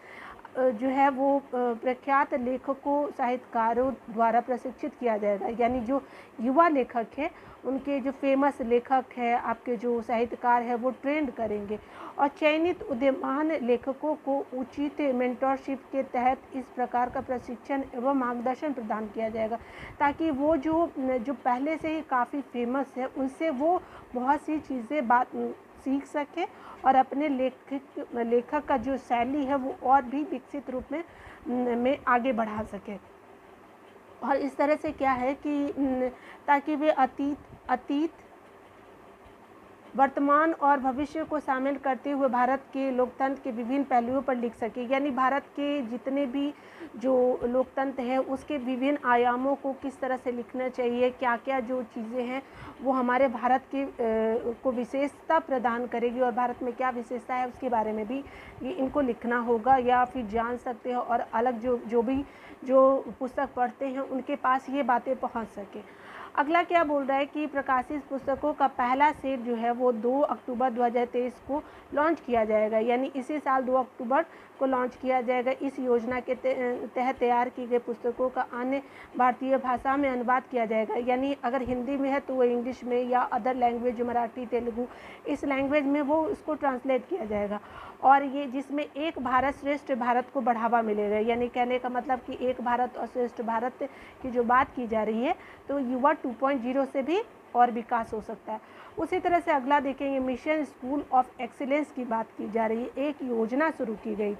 जो है वो प्रख्यात लेखकों साहित्यकारों द्वारा प्रशिक्षित किया जाएगा। यानी जो युवा लेखक है उनके जो फेमस लेखक है, आपके जो साहित्यकार है वो ट्रेंड करेंगे और चयनित उदीयमान लेखकों को उचित मेंटरशिप के तहत इस प्रकार का प्रशिक्षण एवं मार्गदर्शन प्रदान किया जाएगा ताकि वो जो पहले से ही काफ़ी फेमस है उनसे वो बहुत सी चीज़ें सीख सके और अपने लेखक का जो शैली है वो और भी विकसित रूप में आगे बढ़ा सके। और इस तरह से क्या है कि ताकि वे अतीत वर्तमान और भविष्य को शामिल करते हुए भारत के लोकतंत्र के विभिन्न पहलुओं पर लिख सके। यानी भारत के जितने भी जो लोकतंत्र है उसके विभिन्न आयामों को किस तरह से लिखना चाहिए, क्या क्या जो चीज़ें हैं वो हमारे भारत के को विशेषता प्रदान करेगी और भारत में क्या विशेषता है उसके बारे में भी ये इनको लिखना होगा या फिर जान सकते हैं और अलग जो पुस्तक पढ़ते हैं उनके पास ये बातें पहुंच सके। अगला क्या बोल रहा है कि प्रकाशित पुस्तकों का पहला सेट जो है वो 2 अक्टूबर 2023 को लॉन्च किया जाएगा। यानी इसी साल 2 अक्टूबर को लॉन्च किया जाएगा। इस योजना के तहत तैयार की गई पुस्तकों का अन्य भारतीय भाषा में अनुवाद किया जाएगा। यानी अगर हिंदी में है तो वो इंग्लिश में या अदर लैंग्वेज जो मराठी, तेलुगु, इस लैंग्वेज में वो उसको ट्रांसलेट किया जाएगा। और ये जिसमें एक भारत श्रेष्ठ भारत को बढ़ावा मिलेगा। यानी कहने का मतलब कि एक भारत और श्रेष्ठ भारत की जो बात की जा रही है तो युवा 2.0 से भी और विकास हो सकता है। उसी तरह से अगला देखेंगे, मिशन स्कूल ऑफ एक्सीलेंस की बात की जा रही है। एक योजना शुरू की गई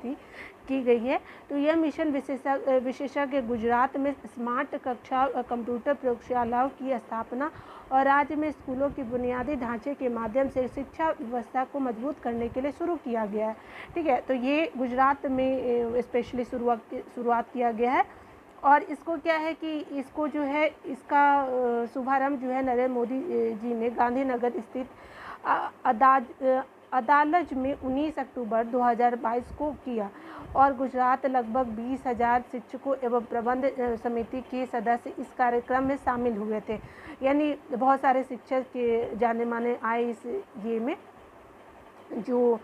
है। तो यह मिशन विशेषज्ञ गुजरात में स्मार्ट कक्षा कंप्यूटर प्रयोगशालाओं की स्थापना और राज्य में स्कूलों की बुनियादी ढांचे के माध्यम से शिक्षा व्यवस्था को मजबूत करने के लिए शुरू किया गया है। ठीक है, तो ये गुजरात में स्पेशली शुरुआत किया गया है। और इसको क्या है कि इसको जो है इसका शुभारंभ जो है नरेंद्र मोदी जी ने गांधीनगर स्थित अदालज में 19 अक्टूबर 2022 को किया और गुजरात लगभग 20,000 शिक्षकों एवं प्रबंध समिति के सदस्य इस कार्यक्रम में शामिल हुए थे। यानी बहुत सारे शिक्षक के जाने माने आए इस ये में जो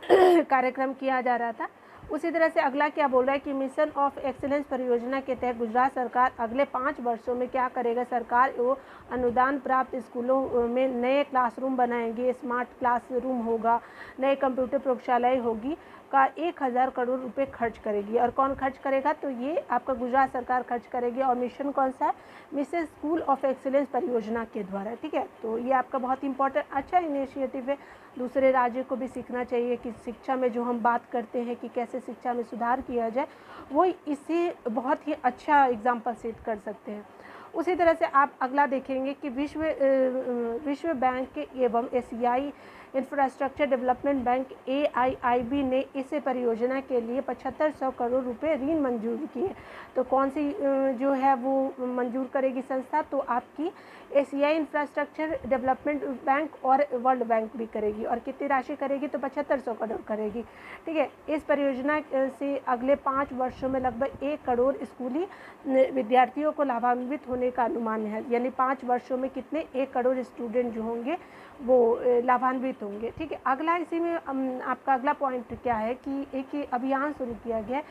कार्यक्रम किया जा रहा था। उसी तरह से अगला क्या बोल रहा है कि मिशन ऑफ एक्सीलेंस परियोजना के तहत गुजरात सरकार अगले 5 वर्षों में क्या करेगा, सरकार एवं अनुदान प्राप्त स्कूलों में नए क्लासरूम बनाएंगे, स्मार्ट क्लासरूम होगा, नए कंप्यूटर प्रयोगशालाएं होगी का 1,000 करोड़ रुपए खर्च करेगी। और कौन खर्च करेगा, तो ये आपका गुजरात सरकार खर्च करेगी। और मिशन कौन सा है, मिशन स्कूल ऑफ एक्सीलेंस परियोजना के द्वारा। ठीक है, तो ये आपका बहुत इंपॉर्टेंट अच्छा इनिशिएटिव है। दूसरे राज्यों को भी सीखना चाहिए कि शिक्षा में जो हम बात करते हैं कि कैसे शिक्षा में सुधार किया जाए, वो इसी बहुत ही अच्छा एग्जाम्पल सेट कर सकते हैं। उसी तरह से आप अगला देखेंगे कि विश्व बैंक एवं एशियाई इंफ्रास्ट्रक्चर डेवलपमेंट बैंक AIIB ने इस परियोजना के लिए 7500 करोड़ रुपए ऋण मंजूर किए। तो कौन सी जो है वो मंजूर करेगी संस्था, तो आपकी एशियाई इंफ्रास्ट्रक्चर डेवलपमेंट बैंक और वर्ल्ड बैंक भी करेगी। और कितनी राशि करेगी, तो 7500 करोड़ करेगी। ठीक है, इस परियोजना से अगले 5 वर्षों में लगभग 1 करोड़ स्कूली विद्यार्थियों को लाभान्वित होने का अनुमान है। यानी 5 वर्षों में कितने 1 करोड़ स्टूडेंट जो होंगे वो लाभान्वित होंगे। ठीक है, अगला इसी में आपका अगला पॉइंट क्या है कि एक अभियान शुरू किया गया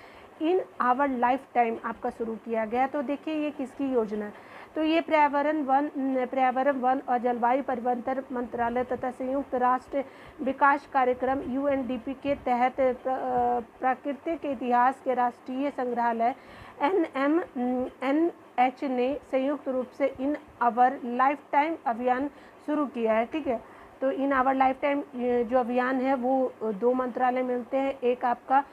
इन आवर लाइफ टाइम आपका शुरू किया गया। तो देखिए ये किसकी योजना है, तो ये पर्यावरण वन और जलवायु परिवर्तन मंत्रालय तथा संयुक्त राष्ट्र विकास कार्यक्रम UNDP के तहत प्राकृतिक इतिहास के राष्ट्रीय संग्रहालय NMNH ने संयुक्त रूप से इन आवर लाइफ टाइम अभियान शुरू किया है। ठीक है, तो इन आवर लाइफ टाइम जो अभियान है वो 2 मंत्रालय मिलते हैं, एक आपका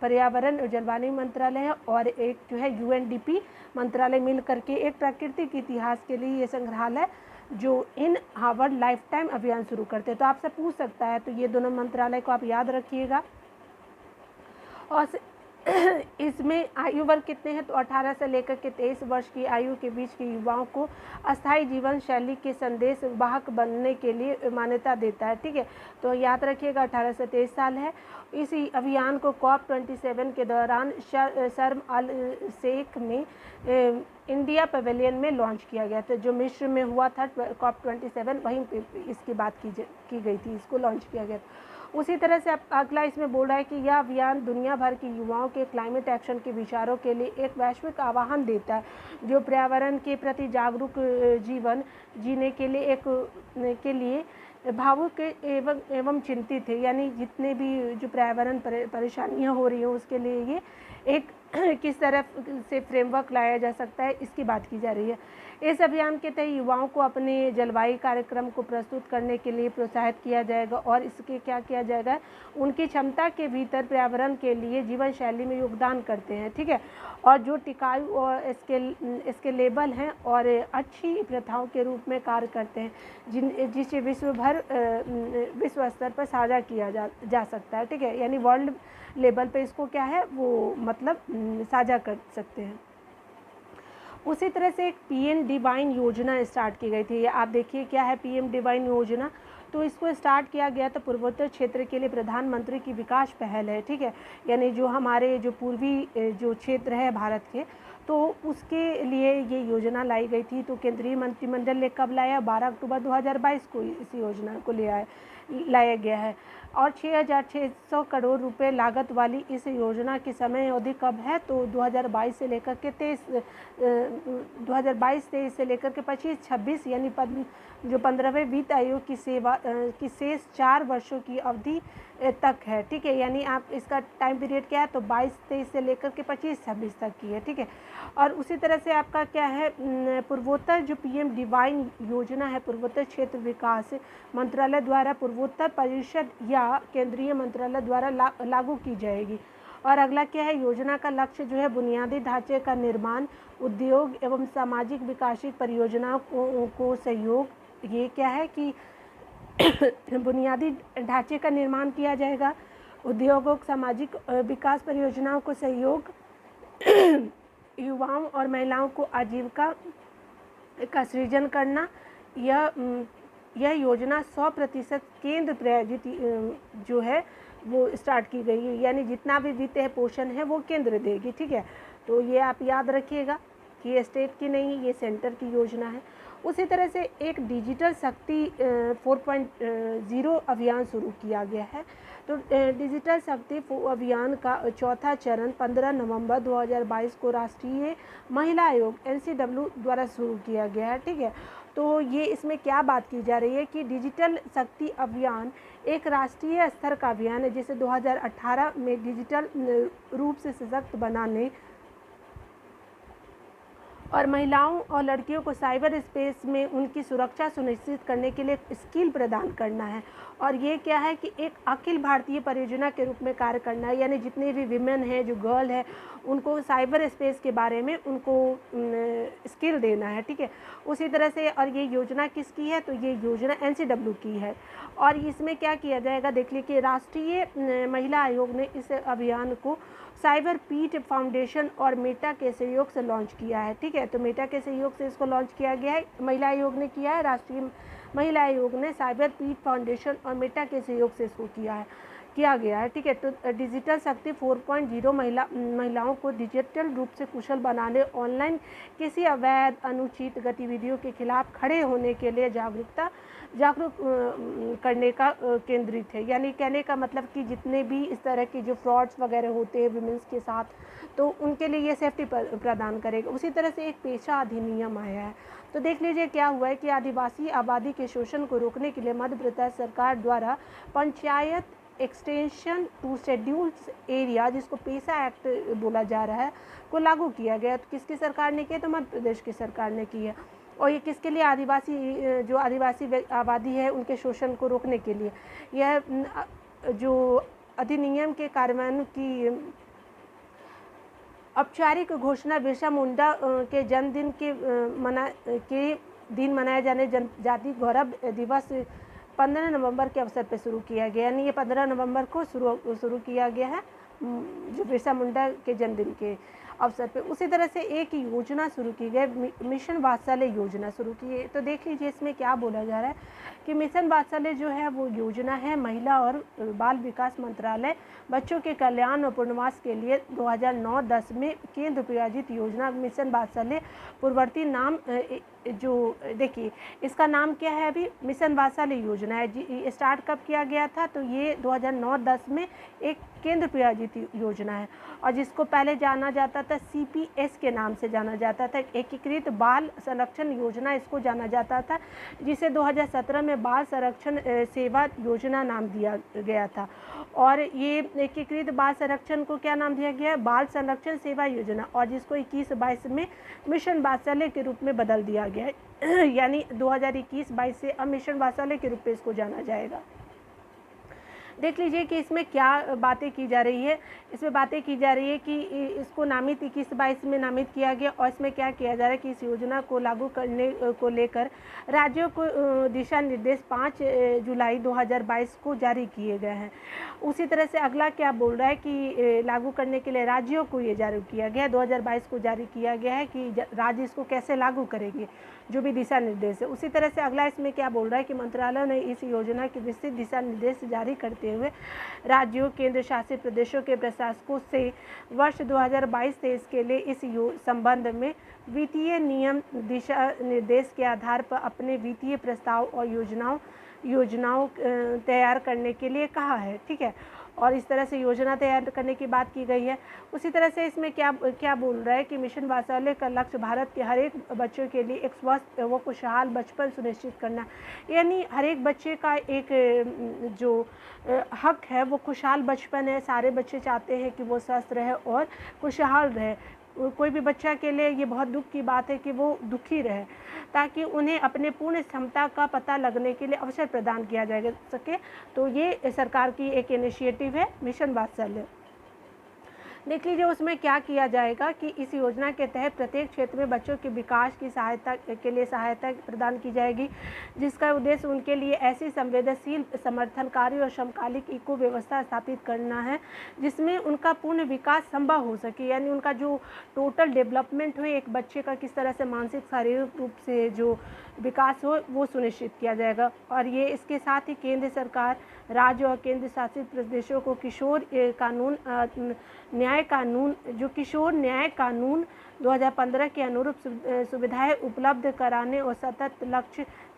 पर्यावरण और जलवायु मंत्रालय है और एक जो है UNDP मंत्रालय मिल करके एक प्राकृतिक इतिहास के लिए ये संग्रहालय जो इन आवर लाइफ टाइम अभियान शुरू करते हैं। तो आपसे पूछ सकता है, तो ये दोनों मंत्रालय को आप याद रखिएगा। और इसमें आयु वर्ग कितने हैं, तो 18 से लेकर के 23 वर्ष की आयु के बीच के युवाओं को अस्थायी जीवन शैली के संदेश वाहक बनने के लिए मान्यता देता है। ठीक है, तो याद रखिएगा 18 से 23 साल है। इसी अभियान को COP27 के दौरान शर्म अल शेख में इंडिया पवेलियन में लॉन्च किया गया था। जो मिस्र में हुआ था COP27, वहीं इसकी बात की गई थी, इसको लॉन्च किया गया था। उसी तरह से अगला इसमें बोल रहा है कि यह अभियान दुनिया भर के युवाओं के क्लाइमेट एक्शन के विचारों के लिए एक वैश्विक आह्वान देता है, जो पर्यावरण के प्रति जागरूक जीवन जीने के लिए भावुक एवं चिंतित है। यानी जितने भी जो पर्यावरण परेशानियां हो रही हैं उसके लिए ये एक किस तरह से फ्रेमवर्क लाया जा सकता है, इसकी बात की जा रही है। इस अभियान के तहत युवाओं को अपने जलवायु कार्यक्रम को प्रस्तुत करने के लिए प्रोत्साहित किया जाएगा और इसके क्या किया जाएगा, उनकी क्षमता के भीतर पर्यावरण के लिए जीवन शैली में योगदान करते हैं। ठीक है, और जो टिकाऊ और स्केलेबल हैं और अच्छी प्रथाओं के रूप में कार्य करते हैं, जिसे विश्व स्तर पर साझा किया जा सकता है। ठीक है, यानी वर्ल्ड लेवल पे इसको क्या है वो मतलब साझा कर सकते हैं। उसी तरह से एक PM डिवाइन योजना स्टार्ट की गई थी। आप देखिए क्या है PM डिवाइन योजना, तो इसको स्टार्ट किया गया तो पूर्वोत्तर क्षेत्र के लिए प्रधानमंत्री की विकास पहल है। ठीक है, यानी जो हमारे जो पूर्वी जो क्षेत्र है भारत के, तो उसके लिए ये योजना लाई गई थी। तो केंद्रीय मंत्रिमंडल ने कब लाया, 12 अक्टूबर 2022 को इस योजना को लाया गया है। और 6,600 करोड़ रुपए लागत वाली इस योजना की समय अवधि कब है, तो 2022 से लेकर के 2022-23 से लेकर के 25-26 यानी जो 15वें वित्त आयोग की सेवा की शेष 4 वर्षों की अवधि तक है, ठीक है। यानी आप इसका टाइम पीरियड क्या है, तो 22-23 से लेकर के 25-26 तक की है, ठीक है। और उसी तरह से आपका क्या है, पूर्वोत्तर जो पीएम डिवाइन योजना है, पूर्वोत्तर क्षेत्र विकास मंत्रालय द्वारा पूर्वोत्तर परिषद या केंद्रीय मंत्रालय द्वारा लागू की जाएगी। और अगला क्या है, योजना का लक्ष्य जो है बुनियादी ढांचे का निर्माण, उद्योग एवं सामाजिक विकासिक परियोजनाओं को सहयोग। ये क्या है कि बुनियादी ढांचे का निर्माण किया जाएगा, उद्योगों, सामाजिक विकास परियोजनाओं को सहयोग, युवाओं और महिलाओं को आजीविका का सृजन करना। यह योजना 100% केंद्र प्रायोजित जो है वो स्टार्ट की गई है, यानी जितना भी वित्तीय पोषण है वो केंद्र देगी, ठीक है। तो ये आप याद रखिएगा कि ये स्टेट की नहीं, ये सेंटर की योजना है। उसी तरह से एक डिजिटल शक्ति 4.0 अभियान शुरू किया गया है। तो डिजिटल शक्ति अभियान का चौथा चरण 15 नवंबर 2022 को राष्ट्रीय महिला आयोग NCW द्वारा शुरू किया गया है, ठीक है। तो ये इसमें क्या बात की जा रही है कि डिजिटल शक्ति अभियान एक राष्ट्रीय स्तर का अभियान है जिसे 2018 में डिजिटल रूप से सशक्त बनाने और महिलाओं और लड़कियों को साइबर स्पेस में उनकी सुरक्षा सुनिश्चित करने के लिए स्किल प्रदान करना है। और ये क्या है कि एक अखिल भारतीय परियोजना के रूप में कार्य करना है, यानी जितने भी विमेन हैं, जो गर्ल है, उनको साइबर स्पेस के बारे में उनको स्किल देना है, ठीक है। उसी तरह से और ये योजना किसकी है, तो ये योजना NCW की है। और इसमें क्या किया जाएगा, देख लीजिए कि राष्ट्रीय महिला आयोग ने इस अभियान को साइबर पीठ फाउंडेशन और मेटा के सहयोग से लॉन्च किया है, ठीक है। तो मेटा के सहयोग से इसको लॉन्च किया गया है, महिला आयोग ने किया है, राष्ट्रीय महिला आयोग ने साइबर पीठ फाउंडेशन और मेटा के सहयोग से इसको किया गया है, ठीक है। तो डिजिटल शक्ति 4.0 महिलाओं को डिजिटल रूप से कुशल बनाने, ऑनलाइन किसी अवैध अनुचित गतिविधियों के खिलाफ खड़े होने के लिए जागरूक करने का केंद्रित है। यानी कहने का मतलब कि जितने भी इस तरह की जो फ्रॉड्स वगैरह होते हैं विमेंस के साथ, तो उनके लिए ये सेफ्टी प्रदान करेगा। उसी तरह से एक पेशा अधिनियम आया है। तो देख लीजिए क्या हुआ है कि आदिवासी आबादी के शोषण को रोकने के लिए मध्य प्रदेश सरकार द्वारा panchayat extension to scheduled area, जिसको पेशा एक्ट बोला जा रहा है, को लागू किया गया। तो किसकी सरकार ने किया, तो मध्य प्रदेश की सरकार ने की है। और ये किसके लिए, आदिवासी आबादी है उनके शोषण को रोकने के लिए। यह जो अधिनियम के कार्यान्वयन की औपचारिक घोषणा बिरसा मुंडा के जन्मदिन के दिन मनाए जाने जनजाति गौरव दिवस 15 नवंबर के अवसर पर शुरू किया गया। यानी ये 15 नवंबर को शुरू किया गया है, जो बिरसा मुंडा के जन्मदिन के अवसर पे। उसी तरह से एक योजना शुरू की गई, मिशन वात्सल्य योजना शुरू की है। तो देख लीजिए इसमें क्या बोला जा रहा है कि मिशन वात्सल्य जो है वो योजना है महिला और बाल विकास मंत्रालय बच्चों के कल्याण और पुनर्वास के लिए 2009-10 में केंद्र प्रायोजित योजना मिशन वात्सल्य पूर्ववर्ती नाम जो देखिए इसका नाम क्या है, अभी मिशन वात्सल्य योजना है। स्टार्ट कब किया गया था, तो ये 2009-10 में एक केंद्र प्रायोजित योजना है। और जिसको पहले जाना जाता था CPS के नाम से जाना जाता था, एकीकृत बाल संरक्षण योजना इसको जाना जाता था, जिसे 2017 में बाल संरक्षण सेवा योजना नाम दिया गया था। और ये एकीकृत बाल संरक्षण को क्या नाम दिया गया है, बाल संरक्षण सेवा योजना, और जिसको 21-22 में मिशन वात्सल्य के रूप में बदल दिया गया है। यानी 2021-22 से अब मिशन वात्सल्य के रूप में इसको जाना जाएगा। देख लीजिए कि इसमें क्या बातें की जा रही है। इसमें बातें की जा रही है कि इसको नामित 21-22 में नामित किया गया, और इसमें क्या किया जा रहा है कि इस योजना को लागू करने को लेकर राज्यों को दिशा निर्देश 5 जुलाई 2022 को जारी किए गए हैं। उसी तरह से अगला क्या बोल रहा है कि लागू करने के लिए राज्यों को ये जारी किया गया है, 2022 को जारी किया गया है कि राज्य इसको कैसे लागू करेंगे, जो भी दिशा निर्देश है। उसी तरह से अगला इसमें क्या बोल रहा है कि मंत्रालय ने इस योजना के विस्तृत दिशा निर्देश जारी करते हुए राज्यों, केंद्र शासित प्रदेशों के प्रशासकों से वर्ष 2022-23 के लिए इस संबंध में वित्तीय नियम दिशा निर्देश के आधार पर अपने वित्तीय प्रस्ताव और योजनाओं तैयार करने के लिए कहा है, ठीक है। और इस तरह से योजना तैयार करने की बात की गई है। उसी तरह से इसमें क्या क्या बोल रहा है कि मिशन वात्सल्य का लक्ष्य भारत के हर एक बच्चों के लिए एक स्वस्थ व खुशहाल बचपन सुनिश्चित करना, यानी हर एक बच्चे का एक जो हक है वो खुशहाल बचपन है। सारे बच्चे चाहते हैं कि वो स्वस्थ रहे और खुशहाल रहे। कोई भी बच्चा के लिए ये बहुत दुख की बात है कि वो दुखी रहे, ताकि उन्हें अपने पूर्ण क्षमता का पता लगने के लिए अवसर प्रदान किया जा सके। तो ये सरकार की एक इनिशिएटिव है मिशन वात्सल्य। देख लीजिए उसमें क्या किया जाएगा कि इस योजना के तहत प्रत्येक क्षेत्र में बच्चों के विकास की सहायता के लिए सहायता प्रदान की जाएगी, जिसका उद्देश्य उनके लिए ऐसी संवेदनशील, समर्थनकारी और समकालिक इको व्यवस्था स्थापित करना है जिसमें उनका पूर्ण विकास संभव हो सके, यानी उनका जो टोटल डेवलपमेंट हो, एक बच्चे का किस तरह से मानसिक शारीरिक रूप से जो विकास हो वो सुनिश्चित किया जाएगा। और ये इसके साथ ही केंद्र सरकार राज्य और केंद्र शासित प्रदेशों को किशोर न्याय कानून 2015 के अनुरूप सुविधाएं उपलब्ध कराने और सतत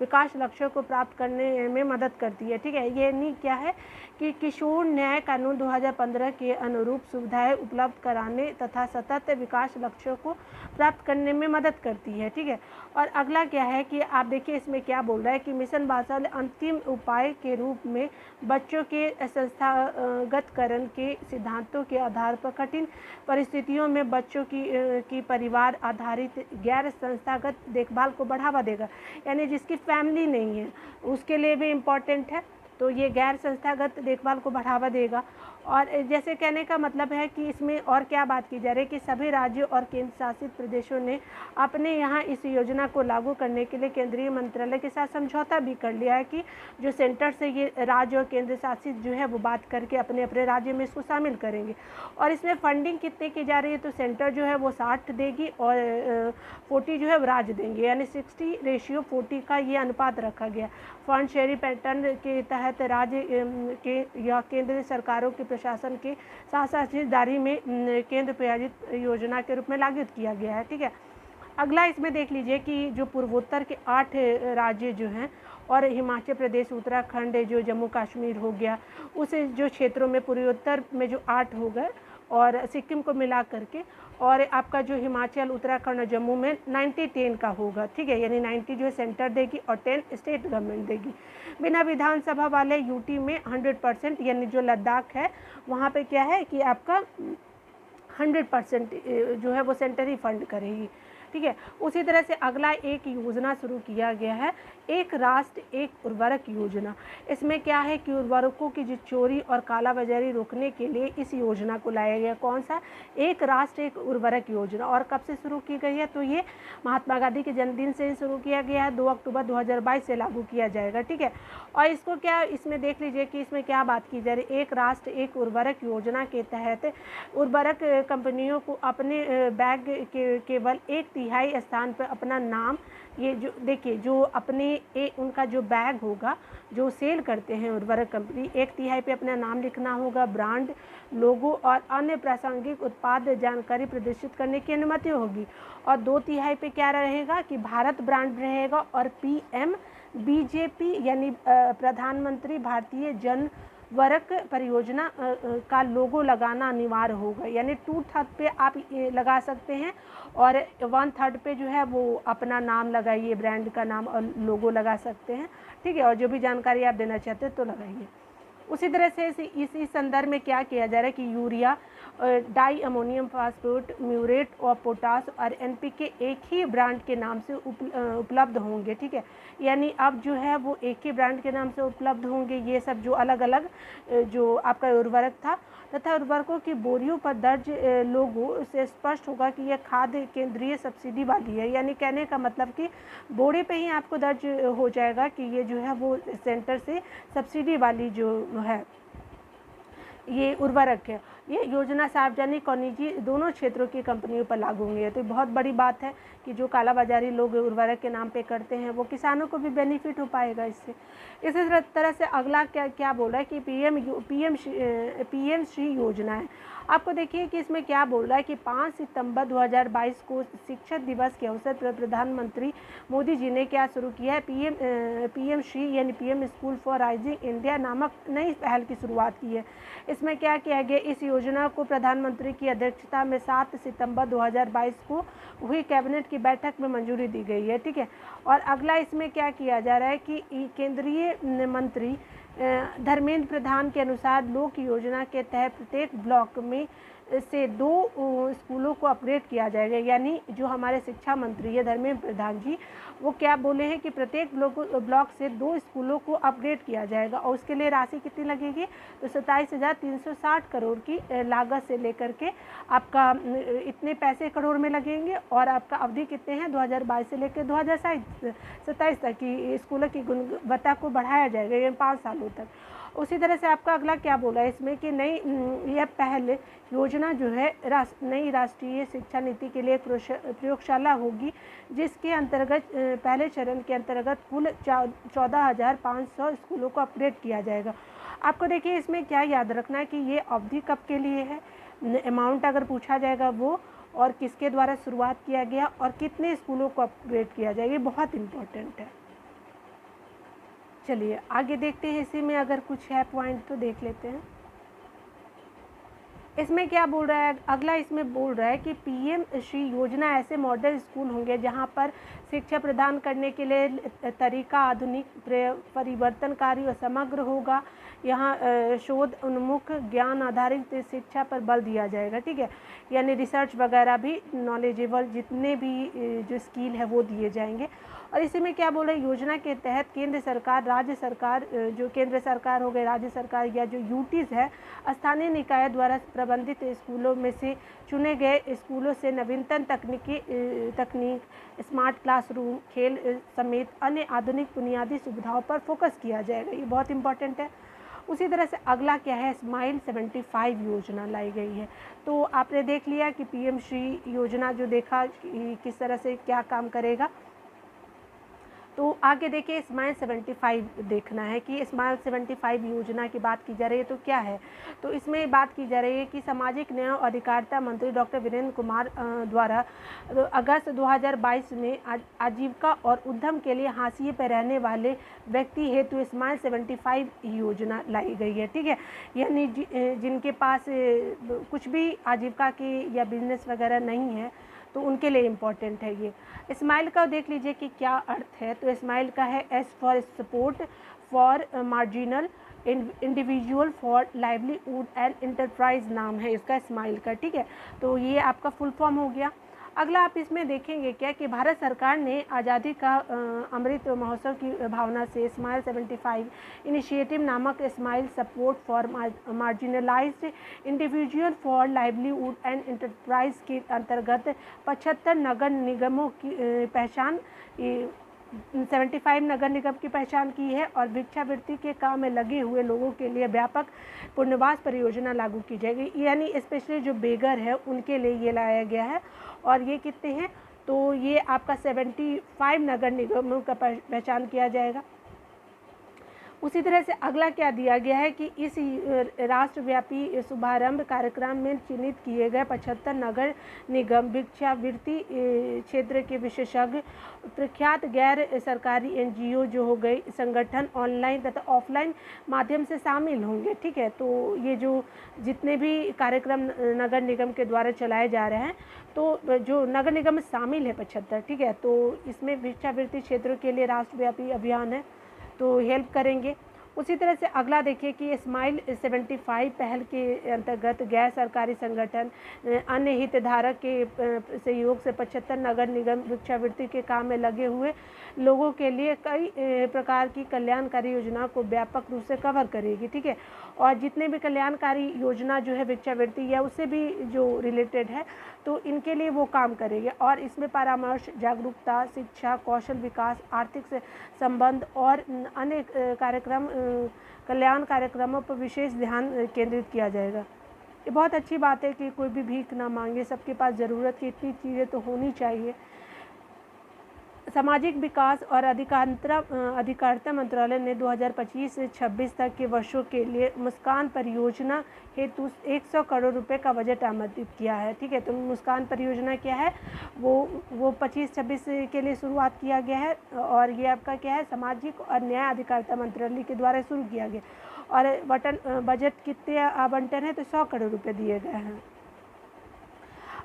विकास लक्ष्यों को प्राप्त करने में मदद करती है। ठीक है, ये नहीं क्या है कि किशोर न्याय कानून 2015 के अनुरूप सुविधाएं उपलब्ध कराने तथा सतत विकास लक्ष्यों को प्राप्त करने में मदद करती है। ठीक है, और अगला क्या है कि आप देखिए इसमें क्या बोल रहा है कि मिशन वात्सल्य अंतिम उपाय के रूप में बच्चों के संस्थागतकरण के सिद्धांतों के आधार पर कठिन परिस्थितियों में बच्चों की परिवार आधारित गैर संस्थागत देखभाल को बढ़ावा देगा, यानी जिसकी फैमिली नहीं है उसके लिए भी इम्पॉर्टेंट है। तो ये गैर संस्थागत देखभाल को बढ़ावा देगा। और जैसे कहने का मतलब है कि इसमें और क्या बात की जा रही है कि सभी राज्यों और केंद्र शासित प्रदेशों ने अपने यहाँ इस योजना को लागू करने के लिए केंद्रीय मंत्रालय के साथ समझौता भी कर लिया है कि जो सेंटर से ये राज्य और केंद्र शासित जो है वो बात करके अपने अपने राज्य में इसको शामिल करेंगे। और इसमें फंडिंग कितने की जा रही है, तो सेंटर जो है वो 60 देगी और 40 जो है वो राज्य देंगे, यानी 60:40 का ये अनुपात रखा गया। फंड शेयरिंग पैटर्न के तहत राज्य के या केंद्र सरकारों के प्रशासन के साथ साझेदारी में केंद्र प्रायोजित योजना के रूप में लागू किया गया है। ठीक है, अगला इसमें देख लीजिए कि जो पूर्वोत्तर के 8 राज्य जो हैं और हिमाचल प्रदेश, उत्तराखंड, जो जम्मू कश्मीर हो गया, उस जो क्षेत्रों में पूर्वोत्तर में जो 8 हो गए और सिक्किम को मिला करके, और आपका जो हिमाचल, उत्तराखंड और जम्मू में 90-10 का होगा। ठीक है, यानी 90 जो है सेंटर देगी और 10 स्टेट गवर्नमेंट देगी। बिना विधानसभा वाले यूटी में 100%, यानी जो लद्दाख है वहाँ पे क्या है कि आपका 100% जो है वो सेंटर ही फंड करेगी। ठीक है, उसी तरह से अगला एक योजना शुरू किया गया है, एक राष्ट्र एक उर्वरक योजना। इसमें क्या है कि उर्वरकों की जो चोरी और कालाबाजारी रोकने के लिए इस योजना को लाया गया। कौन सा? एक राष्ट्र एक उर्वरक योजना। और कब से शुरू की गई है? तो ये महात्मा गांधी के जन्मदिन से शुरू किया गया है, 2 अक्टूबर 2022 से लागू किया जाएगा। ठीक है, और इसको क्या इसमें देख लीजिए कि इसमें क्या बात की जा रही है। एक राष्ट्र एक उर्वरक योजना के तहत उर्वरक कंपनियों को अपने बैग के केवल 1/3 स्थान पर अपना नाम, ये जो देखिए जो अपने उनका जो बैग होगा जो सेल करते हैं उर्वरक कंपनी, 1/3 पे अपना नाम लिखना होगा, ब्रांड, लोगो और अन्य प्रासंगिक उत्पाद जानकारी प्रदर्शित करने की अनुमति होगी। और 2/3 पे क्या रहेगा कि भारत ब्रांड रहेगा और PM BJP यानी प्रधानमंत्री भारतीय जन वरक परियोजना का लोगो लगाना अनिवार्य होगा। यानी 2/3 पे आप लगा सकते हैं और 1/3 पे जो है वो अपना नाम लगाइए, ब्रांड का नाम और लोगो लगा सकते हैं। ठीक है, और जो भी जानकारी आप देना चाहते हैं तो लगाइए। उसी तरह से इसी संदर्भ में क्या किया जा रहा है कि urea, di ammonium phosphate, muriate और पोटास और NPK एक ही ब्रांड के नाम से उपलब्ध होंगे। ठीक है, यानी अब जो है वो एक ही ब्रांड के नाम से उपलब्ध होंगे। ये सब जो अलग अलग जो आपका उर्वरक था, तथा उर्वरकों की बोरियों पर दर्ज लोगो से स्पष्ट होगा कि यह खाद्य केंद्रीय सब्सिडी वाली है। यानी कहने का मतलब कि बोरे पे ही आपको दर्ज हो जाएगा कि ये जो है वो सेंटर से सब्सिडी वाली जो है ये उर्वरक है। ये योजना सार्वजनिक और निजी दोनों क्षेत्रों की कंपनियों पर लागू होंगी। तो बहुत बड़ी बात है कि जो कालाबाजारी लोग उर्वरक के नाम पे करते हैं वो किसानों को भी बेनिफिट हो पाएगा इससे। इसी तरह से अगला क्या क्या बोल रहा है कि पीएम श्री योजना है। आपको देखिए कि इसमें क्या बोल रहा है कि 5 सितंबर 2022 को शिक्षक दिवस के अवसर पर प्रधानमंत्री मोदी जी ने क्या शुरू किया है, पीएम श्री यानी PM school for rising India नामक नई पहल की शुरुआत की है। इसमें क्या किया गया, इस योजना को प्रधानमंत्री की अध्यक्षता में 7 सितंबर 2022 को हुई कैबिनेट की बैठक में मंजूरी दी गई है। ठीक है, और अगला इसमें क्या किया जा रहा है कि केंद्रीय मंत्री धर्मेंद्र प्रधान के अनुसार लोक योजना के तहत प्रत्येक ब्लॉक में से 2 स्कूलों को अपग्रेड किया जाएगा। यानी जो हमारे शिक्षा मंत्री है धर्मेंद्र प्रधान जी, वो क्या बोले हैं कि प्रत्येक ब्लॉक से 2 स्कूलों को अपग्रेड किया जाएगा। और उसके लिए राशि कितनी लगेगी, तो 27,360 करोड़ की लागत से लेकर के आपका इतने पैसे करोड़ में लगेंगे। और आपका अवधि कितने हैं, 2022 से लेकर 2027 तक की स्कूलों की गुणवत्ता को बढ़ाया जाएगा, ये 5 सालों तक। उसी तरह से आपका अगला क्या बोला है इसमें कि नई यह पहल योजना जो है नई राष्ट्रीय शिक्षा नीति के लिए एक प्रयोगशाला होगी, जिसके अंतर्गत पहले चरण के अंतर्गत कुल 14,500 स्कूलों को अपग्रेड किया जाएगा। आपको देखिए इसमें क्या याद रखना है कि ये अवधि कब के लिए है, अमाउंट अगर पूछा जाएगा वो, और किसके द्वारा शुरुआत किया गया और कितने स्कूलों को अपग्रेड किया जाएगा, ये बहुत इम्पोर्टेंट है। चलिए आगे देखते हैं, इसी में अगर कुछ है पॉइंट तो देख लेते हैं। इसमें क्या बोल रहा है, अगला इसमें बोल रहा है कि पीएम श्री योजना ऐसे मॉडल स्कूल होंगे जहां पर शिक्षा प्रदान करने के लिए तरीका आधुनिक, परिवर्तनकारी और समग्र होगा। यहाँ शोध उन्मुख, ज्ञान आधारित शिक्षा पर बल दिया जाएगा। ठीक है, यानी रिसर्च वगैरह भी, नॉलेजेबल जितने भी जो स्किल है वो दिए जाएंगे। और इसी में क्या बोल रहे हैं, योजना के तहत केंद्र सरकार, राज्य सरकार, जो केंद्र सरकार हो गई, राज्य सरकार या जो यूटीज़ है, स्थानीय निकाय द्वारा प्रबंधित स्कूलों में से चुने गए स्कूलों से नवीनतम तकनीक, स्मार्ट क्लासरूम, खेल समेत अन्य आधुनिक बुनियादी सुविधाओं पर फोकस किया जाएगा। ये बहुत इंपॉर्टेंट है। उसी तरह से अगला क्या है, स्माइल 75 योजना लाई गई है। तो आपने देख लिया कि पीएम श्री योजना जो देखा किस तरह से क्या काम करेगा। तो आगे देखिए स्माइल 75 देखना है कि स्माइल 75 योजना की बात की जा रही है तो क्या है। तो इसमें बात की जा रही है कि सामाजिक न्याय और अधिकारिता मंत्री डॉक्टर वीरेंद्र कुमार द्वारा अगस्त 2022 में आजीविका और उद्यम के लिए हाशिए पर रहने वाले व्यक्ति हेतु स्माइल 75 योजना लाई गई है। ठीक है, यानी जिनके पास कुछ भी आजीविका की या बिजनेस वगैरह नहीं है तो उनके लिए इम्पॉर्टेंट है ये। स्माइल का देख लीजिए कि क्या अर्थ है। तो स्माइल का है S for support for marginal individual for livelihood and enterprise नाम है इसका स्माइल का। ठीक है, तो ये आपका फुल फॉर्म हो गया। अगला आप इसमें देखेंगे क्या कि भारत सरकार ने आज़ादी का अमृत महोत्सव की भावना से स्माइल 75 इनिशिएटिव नामक smile support for marginalised individual for livelihood and enterprise के अंतर्गत 75 नगर निगमों की पहचान 75 नगर निगम की पहचान की है और भिक्षावृत्ति के काम में लगे हुए लोगों के लिए व्यापक पुनर्वास परियोजना लागू की जाएगी। यानी स्पेशली जो बेगर है उनके लिए ये लाया गया है। और ये कितने हैं, तो ये आपका 75 नगर निगमों का पहचान किया जाएगा। उसी तरह से अगला क्या दिया गया है कि इस राष्ट्रव्यापी शुभारंभ कार्यक्रम में चिन्हित किए गए 75 नगर निगम भिक्षावृत्ति क्षेत्र के विशेषज्ञ, प्रख्यात गैर सरकारी एनजीओ जो हो गई संगठन, ऑनलाइन तथा ऑफलाइन माध्यम से शामिल होंगे। ठीक है, तो ये जो जितने भी कार्यक्रम नगर निगम के द्वारा चलाए जा रहे हैं तो जो नगर निगम में शामिल है 75। ठीक है, तो इसमें भिक्षावृत्ति क्षेत्रों के लिए राष्ट्रव्यापी अभियान है तो हेल्प करेंगे। उसी तरह से अगला देखिए कि स्माइल 75 पहल के अंतर्गत गैर सरकारी संगठन, अन्य हितधारक के सहयोग से 75 नगर निगम भिक्षावृत्ति के काम में लगे हुए लोगों के लिए कई प्रकार की कल्याणकारी योजना को व्यापक रूप से कवर करेगी। ठीक है, और जितने भी कल्याणकारी योजना जो है भिक्षावृत्ति या उससे भी जो रिलेटेड है तो इनके लिए वो काम करेंगे। और इसमें परामर्श, जागरूकता, शिक्षा, कौशल विकास, आर्थिक संबंध और अन्य कार्यक्रम, कल्याण कार्यक्रमों पर विशेष ध्यान केंद्रित किया जाएगा। ये बहुत अच्छी बात है कि कोई भी भीख ना मांगे, सबके पास ज़रूरत की इतनी चीज़ें तो होनी चाहिए। सामाजिक विकास और अधिकारिता मंत्रालय ने 2025 से 26 तक के वर्षों के लिए मुस्कान परियोजना हेतु 100 करोड़ रुपए का बजट आवंटित किया है। ठीक है, तो मुस्कान परियोजना क्या है, वो 25-26 के लिए शुरुआत किया गया है और ये आपका क्या है, सामाजिक और न्याय अधिकारिता मंत्रालय के द्वारा शुरू किया गया और बजट कितने आवंटन है, तो 100 करोड़ रुपये दिए गए हैं।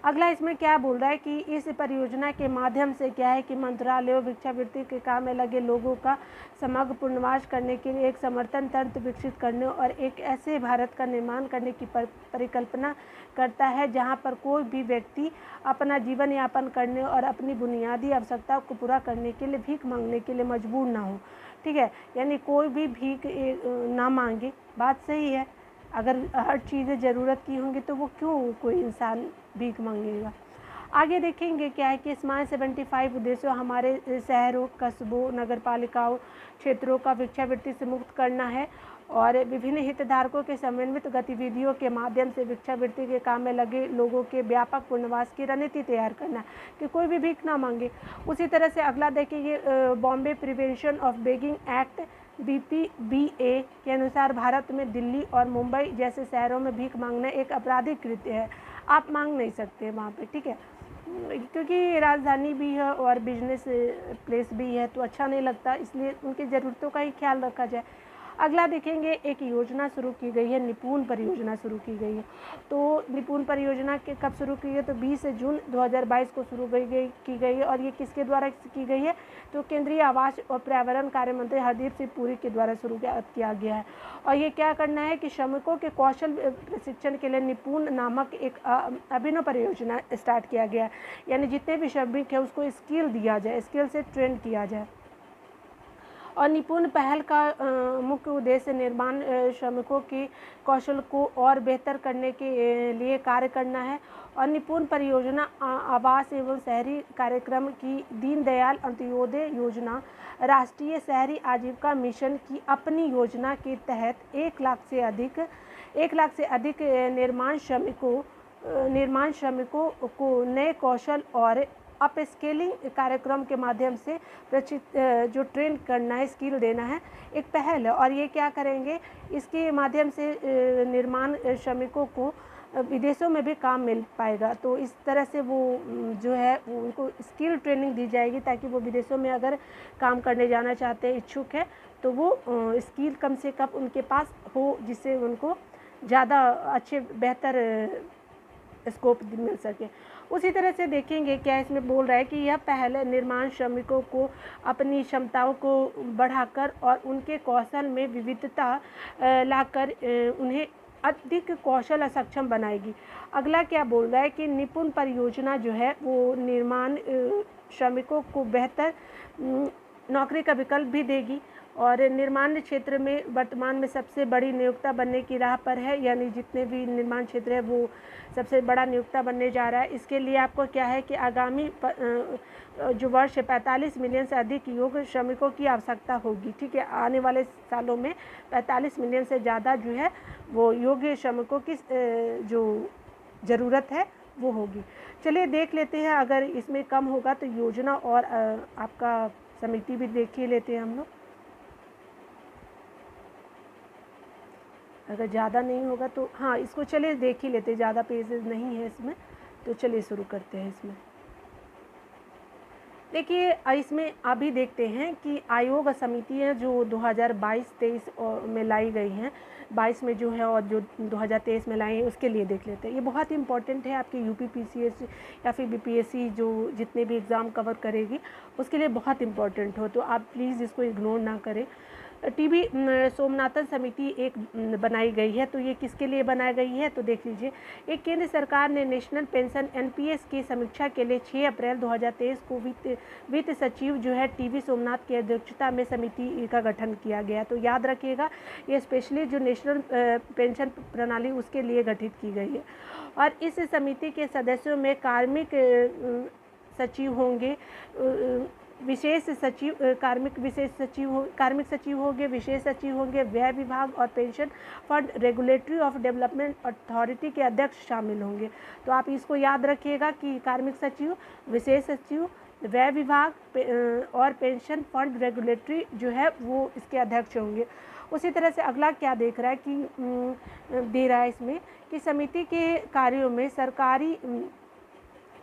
अगला इसमें क्या बोल रहा है कि इस परियोजना के माध्यम से क्या है कि मंत्रालयों भिक्षावृत्ति के काम में लगे लोगों का समग्र पुनर्वास करने के लिए एक समर्थन तंत्र विकसित करने और एक ऐसे भारत का निर्माण करने की परिकल्पना करता है जहां पर कोई भी व्यक्ति अपना जीवन यापन करने और अपनी बुनियादी आवश्यकताओं को पूरा करने के लिए भीख मांगने के लिए मजबूर ना हो। ठीक है, यानी कोई भी भीख ना मांगे, बात सही है। अगर हर चीज़ें ज़रूरत की होंगी तो वो क्यों कोई इंसान भीख मांगेगा। आगे देखेंगे क्या है कि स्मार्ट 75 उद्देश्यों हमारे शहरों, कस्बों, नगर पालिकाओं, क्षेत्रों का भिक्षावृत्ति से मुक्त करना है और विभिन्न हितधारकों के समन्वित गतिविधियों के माध्यम से भिक्षावृत्ति के काम में लगे लोगों के व्यापक पुनर्वास की रणनीति तैयार करना है कि कोई भी भीख ना मांगे। उसी तरह से अगला देखिए, Bombay prevention of begging act BPBA के अनुसार भारत में दिल्ली और मुंबई जैसे शहरों में भीख मांगना एक आपराधिक कृत्य है। आप मांग नहीं सकते वहाँ पे, ठीक है, क्योंकि राजधानी भी है और बिजनेस प्लेस भी है, तो अच्छा नहीं लगता, इसलिए उनकी ज़रूरतों का ही ख्याल रखा जाए। अगला देखेंगे, एक योजना शुरू की गई है, निपुण परियोजना शुरू की गई है। तो निपुण परियोजना के कब शुरू की है, तो 20 जून 2022 को शुरू की गई है और ये किसके द्वारा की गई है, तो केंद्रीय आवास और पर्यावरण कार्य मंत्री हरदीप सिंह पुरी के द्वारा शुरू किया गया है। और ये क्या करना है कि श्रमिकों के कौशल प्रशिक्षण के लिए निपुण नामक एक अभिनव परियोजना स्टार्ट किया गया है, यानी जितने भी श्रमिक है उसको स्किल दिया जाए, स्किल से ट्रेन किया जाए। और निपुण पहल का मुख्य उद्देश्य निर्माण श्रमिकों के कौशल को और बेहतर करने के लिए कार्य करना है। और निपुण परियोजना आवास एवं शहरी कार्यक्रम की दीनदयाल अंत्योदय योजना राष्ट्रीय शहरी आजीविका मिशन की अपनी योजना के तहत 1 लाख से अधिक निर्माण श्रमिकों को नए कौशल और अपस्किलिंग कार्यक्रम के माध्यम से जो ट्रेन करना है, स्किल देना है, एक पहल है। और ये क्या करेंगे, इसके माध्यम से निर्माण श्रमिकों को विदेशों में भी काम मिल पाएगा। तो इस तरह से वो जो है उनको स्किल ट्रेनिंग दी जाएगी ताकि वो विदेशों में अगर काम करने जाना चाहते हैं, इच्छुक है, तो वो स्किल कम से कम उनके पास हो जिससे उनको ज़्यादा अच्छे बेहतर स्कोप मिल सके। उसी तरह से देखेंगे क्या इसमें बोल रहा है कि यह पहल निर्माण श्रमिकों को अपनी क्षमताओं को बढ़ाकर और उनके कौशल में विविधता लाकर उन्हें अधिक कौशल सक्षम बनाएगी। अगला क्या बोल रहा है कि निपुण परियोजना जो है वो निर्माण श्रमिकों को बेहतर नौकरी का विकल्प भी देगी और निर्माण क्षेत्र में वर्तमान में सबसे बड़ी नियोक्ता बनने की राह पर है, यानी जितने भी निर्माण क्षेत्र है वो सबसे बड़ा नियोक्ता बनने जा रहा है। इसके लिए आपको क्या है कि आगामी जो वर्ष 45 मिलियन से अधिक योग्य श्रमिकों की आवश्यकता होगी। ठीक है, आने वाले सालों में 45 मिलियन से ज़्यादा जो है वो योग्य श्रमिकों की जो ज़रूरत है वो होगी। चलिए देख लेते हैं, अगर इसमें कम होगा तो योजना और आपका समिति भी देख ही लेते हैं हम लोग। अगर ज़्यादा नहीं होगा तो हाँ, इसको चलिए देख ही लेते, ज़्यादा पेजेस नहीं है इसमें, तो चलिए शुरू करते हैं। इसमें देखिए, इसमें अभी देखते हैं कि आयोग समितियाँ जो 2022-23 में लाई गई हैं, 22 में जो है और जो 2023 में लाई हैं, उसके लिए देख लेते हैं। ये बहुत इंपॉर्टेंट है आपके UPPCS या फिर BPSC जो जितने भी एग्ज़ाम कवर करेगी उसके लिए बहुत इंपॉर्टेंट हो, तो आप प्लीज़ इसको इग्नोर ना करें। TB सोमनाथन समिति एक बनाई गई है, तो ये किसके लिए बनाई गई है, तो देख लीजिए। एक केंद्र सरकार ने नेशनल पेंशन NPS की समीक्षा के लिए 6 अप्रैल 2023 को वित्त सचिव जो है TB सोमनाथ की अध्यक्षता में समिति का गठन किया गया। तो याद रखिएगा, ये स्पेशली जो नेशनल पेंशन प्रणाली उसके लिए गठित की गई है। और इस समिति के सदस्यों में कार्मिक सचिव होंगे, विशेष सचिव, कार्मिक विशेष सचिव हो, कार्मिक सचिव होंगे, विशेष सचिव होंगे, व्यय विभाग और pension fund regulatory of development authority के अध्यक्ष शामिल होंगे। तो आप इसको याद रखिएगा कि कार्मिक सचिव, विशेष सचिव, व्यय विभाग और पेंशन फंड रेगुलेटरी जो है वो इसके अध्यक्ष होंगे। उसी तरह से अगला क्या देख रहा है कि दे रहा है इसमें कि समिति के कार्यों में सरकारी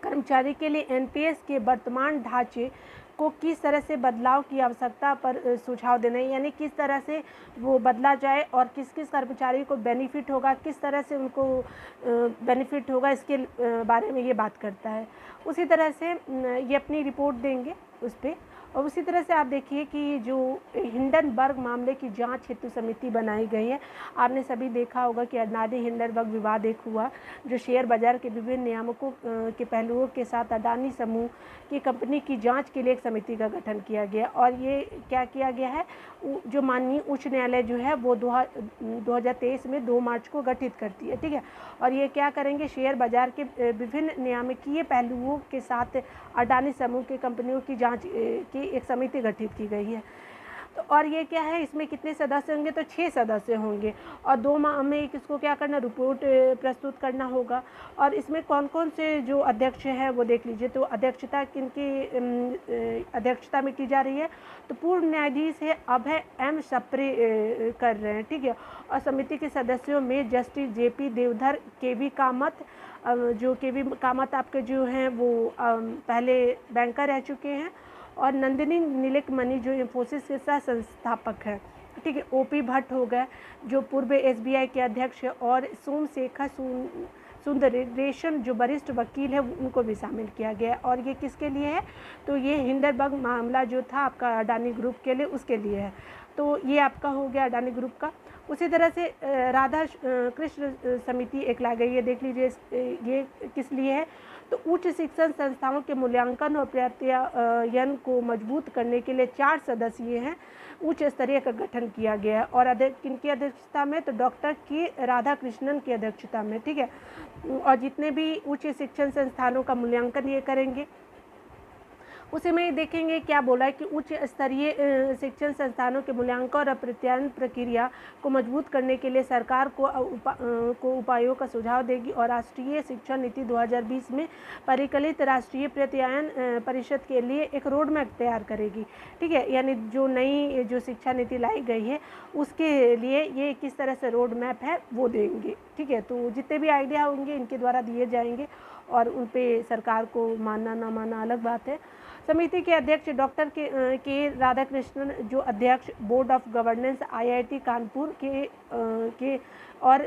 कर्मचारी के लिए एनपीएस के वर्तमान ढांचे को किस तरह से बदलाव की आवश्यकता पर सुझाव देना है, यानी किस तरह से वो बदला जाए और किस किस कर्मचारी को बेनिफिट होगा, किस तरह से उनको बेनिफिट होगा, इसके बारे में ये बात करता है। उसी तरह से ये अपनी रिपोर्ट देंगे उस पर। और उसी तरह से आप देखिए कि जो हिंडनबर्ग मामले की जांच हेतु समिति बनाई गई है। आपने सभी देखा होगा कि अडानी हिंडनबर्ग विवाद एक हुआ, जो शेयर बाजार के विभिन्न नियामकों के पहलुओं के साथ अडानी समूह की कंपनी की जांच के लिए एक समिति का गठन किया गया। और ये क्या किया गया है, जो माननीय उच्च न्यायालय जो है वो 2023 में 2 मार्च को गठित करती है, ठीक है। और ये क्या करेंगे, शेयर बाजार के विभिन्न नियामकीय पहलुओं के साथ अडानी समूह की कंपनियों की जांच की एक समिति गठित की गई है। तो और ये क्या है, इसमें कितने सदस्य होंगे, तो 6 सदस्य होंगे और 2 माह में इसको क्या करना, रिपोर्ट प्रस्तुत करना होगा। और इसमें कौन कौन से जो अध्यक्ष हैं वो देख लीजिए। तो अध्यक्षता किनकी अध्यक्षता में की जा रही है, तो पूर्व न्यायाधीश है अभय एम सप्रे कर रहे हैं, ठीक है। और समिति के सदस्यों में जस्टिस जेपी देवधर, केवी कामत, जो केवी कामत आपके जो हैं वो पहले बैंकर रह चुके हैं, और नंदिनी नीलकमणि जो इंफोसिस के सह संस्थापक है, ठीक है। ओपी भट्ट हो गए जो पूर्व एसबीआई के अध्यक्ष है, और सोमशेखर सुंदरेशन जो वरिष्ठ वकील है उनको भी शामिल किया गया। और ये किसके लिए है, तो ये हिंडनबर्ग मामला जो था आपका अडानी ग्रुप के लिए, उसके लिए है। तो ये आपका हो गया अडानी ग्रुप का। उसी तरह से राधा कृष्ण समिति एक ला गई है, देख लीजिए ये किस लिए है, तो उच्च शिक्षण संस्थाओं के मूल्यांकन और प्रत्यायन को मजबूत करने के लिए 4 सदस्यीय हैं उच्च स्तरीय का गठन किया गया है। और किनकी अध्यक्षता में, तो डॉक्टर के राधा कृष्णन की अध्यक्षता में, ठीक है। और जितने भी उच्च शिक्षण संस्थानों का मूल्यांकन ये करेंगे। उसी में देखेंगे क्या बोला है कि उच्च स्तरीय शिक्षण संस्थानों के मूल्यांकन और प्रत्यायन प्रक्रिया को मजबूत करने के लिए सरकार को उपायों का सुझाव देगी और राष्ट्रीय शिक्षा नीति 2020 में परिकलित राष्ट्रीय प्रत्यायन परिषद के लिए एक रोड मैप तैयार करेगी, ठीक है। यानी जो नई जो शिक्षा नीति लाई गई है उसके लिए ये किस तरह से रोड मैप है वो देंगे, ठीक है। तो जितने भी आइडिया होंगे इनके द्वारा दिए जाएंगे और उन पे सरकार को मानना ना मानना अलग बात है। समिति के अध्यक्ष डॉक्टर के राधाकृष्णन जो अध्यक्ष board of governance IIT Kanpur के और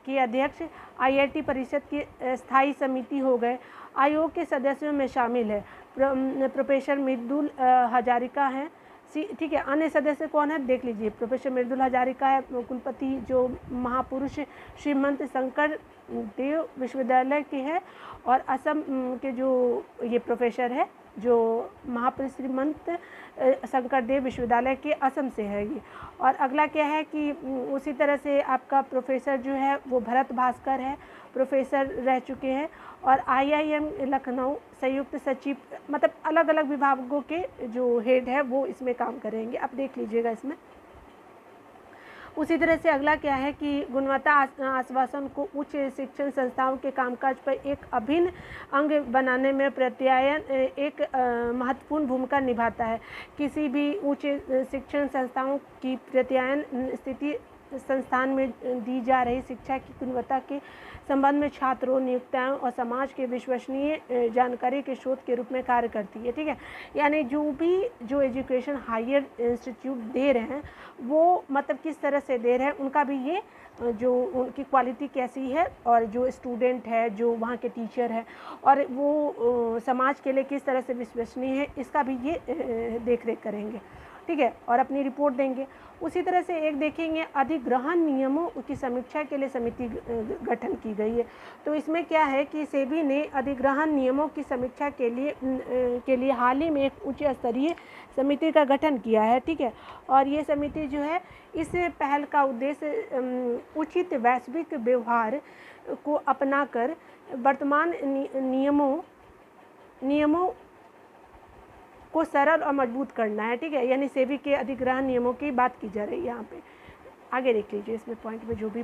के अध्यक्ष आईआईटी परिषद की स्थायी समिति हो गए। आयोग के सदस्यों में शामिल है प्रोफेसर मृदुल हजारिका हैं, ठीक है। अन्य सदस्य कौन है देख लीजिए, प्रोफेसर मृदुल हजारिका है कुलपति जो महापुरुष श्रीमंत शंकर देव विश्वविद्यालय के हैं, और असम के जो ये प्रोफेसर है जो महापुरुष श्रीमंत शंकरदेव विश्वविद्यालय के असम से है ये। और अगला क्या है कि उसी तरह से आपका प्रोफेसर जो है वो भरत भास्कर है, प्रोफेसर रह चुके हैं। और आईआईएम लखनऊ संयुक्त सचिव, मतलब अलग अलग विभागों के जो हेड है वो इसमें काम करेंगे, आप देख लीजिएगा इसमें। उसी तरह से अगला क्या है कि गुणवत्ता आश्वासन को उच्च शिक्षण संस्थाओं के कामकाज पर एक अभिन्न अंग बनाने में प्रत्यायन एक महत्वपूर्ण भूमिका निभाता है। किसी भी उच्च शिक्षण संस्थाओं की प्रत्यायन स्थिति संस्थान में दी जा रही शिक्षा की गुणवत्ता के संबंध में छात्रों, नियोक्ताओं और समाज के विश्वसनीय जानकारी के स्रोत के रूप में कार्य करती है, ठीक है। यानी जो एजुकेशन हायर इंस्टीट्यूट दे रहे हैं वो मतलब किस तरह से दे रहे हैं, उनका भी ये जो उनकी क्वालिटी कैसी है, और जो स्टूडेंट है, जो वहाँ के टीचर है, और वो समाज के लिए किस तरह से विश्वसनीय है, इसका भी ये देख रेख करेंगे, ठीक है। और अपनी रिपोर्ट देंगे। उसी तरह से एक देखेंगे अधिग्रहण नियमों की समीक्षा के लिए समिति गठन की गई है। तो इसमें क्या है कि सेबी ने अधिग्रहण नियमों की समीक्षा के लिए हाल ही में एक उच्च स्तरीय समिति का गठन किया है, ठीक है। और ये समिति जो है इस पहल का उद्देश्य उचित वैश्विक व्यवहार को अपनाकर वर्तमान नियमों को सरल और मजबूत करना है, ठीक है। यानी सेबी के अधिग्रहण नियमों की बात की जा रही है यहाँ पे। आगे देख लीजिए, इसमें पॉइंट में जो भी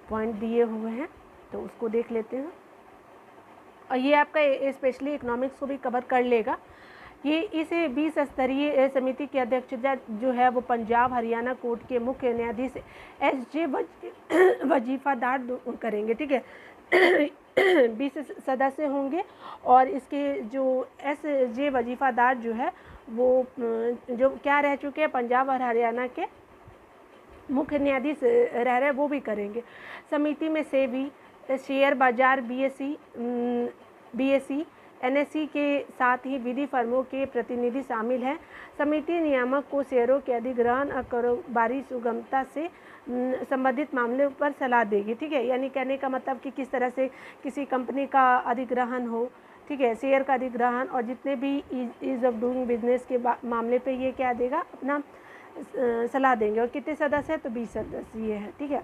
पॉइंट दिए हुए हैं तो उसको देख लेते हैं। और ये आपका स्पेशली इकोनॉमिक्स को भी कवर कर लेगा। ये इस 20 स्तरीय समिति की अध्यक्षता जो है वो पंजाब हरियाणा कोर्ट के मुख्य न्यायाधीश SJ वजीफादार करेंगे, ठीक है। 20 सदस्य होंगे और इसके जो SJ वजीफादार जो है वो जो क्या रह चुके हैं, पंजाब और हरियाणा के मुख्य न्यायाधीश रह रहे, वो भी करेंगे। समिति में सेबी, शेयर बाजार, BSE, NSE के साथ ही विधि फर्मों के प्रतिनिधि शामिल हैं। समिति नियामक को शेयरों के अधिग्रहण और कारोबारी सुगमता से संबंधित मामले पर सलाह देगी, ठीक है। यानी कहने का मतलब कि किस तरह से किसी कंपनी का अधिग्रहण हो, ठीक है, शेयर का अधिग्रहण, और जितने भी ईज ऑफ डूइंग बिजनेस के मामले पे ये क्या देगा, अपना सलाह देंगे। और कितने सदस्य हैं, तो 20 सदस्य ये है, ठीक है।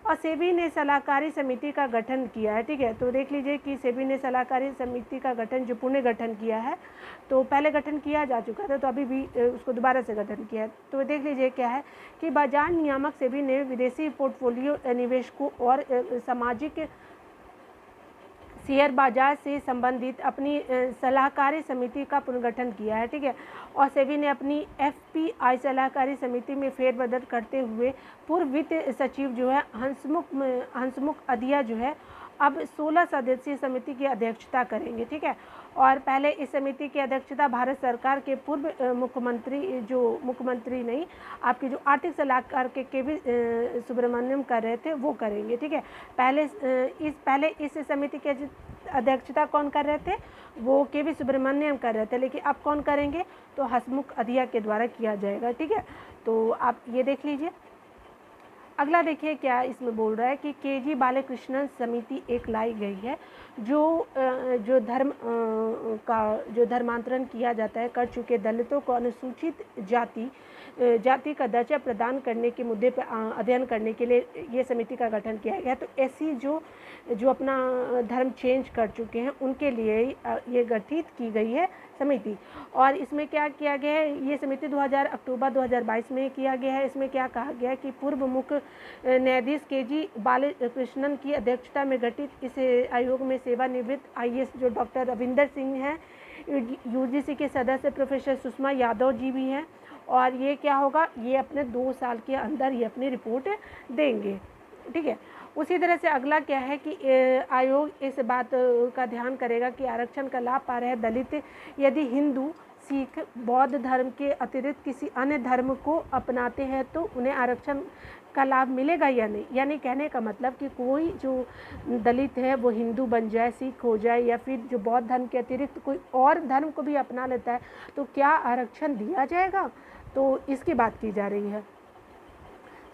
और सेबी ने सलाहकारी समिति का गठन किया है, ठीक है। तो देख लीजिए कि सेबी ने सलाहकारी समिति का गठन जो पुनर्गठन किया है, तो पहले गठन किया जा चुका था, तो अभी भी उसको दोबारा से गठन किया है। तो देख लीजिए क्या है कि बाजार नियामक सेबी ने विदेशी पोर्टफोलियो निवेशकों और सामाजिक शेयर बाजार से संबंधित अपनी सलाहकारी समिति का पुनर्गठन किया है, ठीक है। और सेबी ने अपनी FPI सलाहकारी समिति में फेरबदल करते हुए पूर्व वित्त सचिव जो है हंसमुख अधिया जो है अब 16 सदस्यीय समिति की अध्यक्षता करेंगे, ठीक है। और पहले इस समिति की अध्यक्षता भारत सरकार के पूर्व मुख्यमंत्री नहीं, आपके जो आर्थिक सलाहकार KV सुब्रमण्यम कर रहे थे, वो करेंगे, ठीक है। पहले इस समिति की अध्यक्षता कौन कर रहे थे, वो KV सुब्रमण्यम कर रहे थे, लेकिन अब कौन करेंगे, तो हंसमुख अधिया के द्वारा किया जाएगा, ठीक है। तो आप ये देख लीजिए। अगला देखिए क्या इसमें बोल रहा है कि KG बालकृष्णन समिति एक लाई गई है जो धर्मांतरण किया जाता है कर चुके दलितों को अनुसूचित जाति का दर्जा प्रदान करने के मुद्दे पर अध्ययन करने के लिए ये समिति का गठन किया गया। तो ऐसी जो अपना धर्म चेंज कर चुके हैं उनके लिए ये गठित की गई है समिति। और इसमें क्या किया गया है, ये समिति अक्टूबर 2022 में किया गया है। इसमें क्या कहा गया है कि पूर्व मुख्य न्यायाधीश KG बालकृष्णन की अध्यक्षता में गठित इस आयोग में सेवानिवृत्त IAS जो डॉक्टर रविंदर सिंह हैं, UGC के सदस्य प्रोफेसर सुषमा यादव जी भी हैं। और ये क्या होगा, ये अपने 2 साल के अंदर ये अपनी रिपोर्ट देंगे, ठीक है। उसी तरह से अगला क्या है कि आयोग इस बात का ध्यान करेगा कि आरक्षण का लाभ पा रहे दलित यदि हिंदू, सिख, बौद्ध धर्म के अतिरिक्त किसी अन्य धर्म को अपनाते हैं तो उन्हें आरक्षण का लाभ मिलेगा या नहीं। यानी कहने का मतलब कि कोई जो दलित है वो हिंदू बन जाए, सिख हो जाए, या फिर जो बौद्ध धर्म के अतिरिक्त कोई और धर्म को भी अपना लेता है तो क्या आरक्षण दिया जाएगा, तो इसकी बात की जा रही है।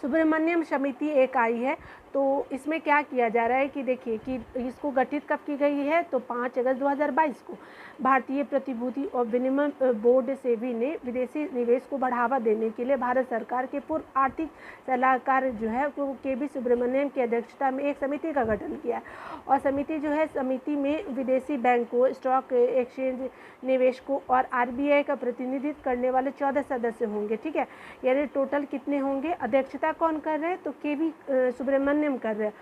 सुब्रमण्यम समिति एक आई है, तो इसमें क्या किया जा रहा है कि देखिए कि इसको गठित कब की गई है, तो 5 अगस्त 2022 को भारतीय प्रतिभूति और विनिमय बोर्ड सेबी ने विदेशी निवेश को बढ़ावा देने के लिए भारत सरकार के पूर्व आर्थिक सलाहकार जो है वो KV सुब्रमण्यम की अध्यक्षता में एक समिति का गठन किया। और समिति जो है, समिति में विदेशी बैंकों, स्टॉक एक्सचेंज निवेशकों और RBI का प्रतिनिधित्व करने वाले 14 सदस्य होंगे, ठीक है। यानी टोटल कितने होंगे, अध्यक्षता कौन कर रहे हैं, तो KV सुब्रमण्यम कर रहे हैं।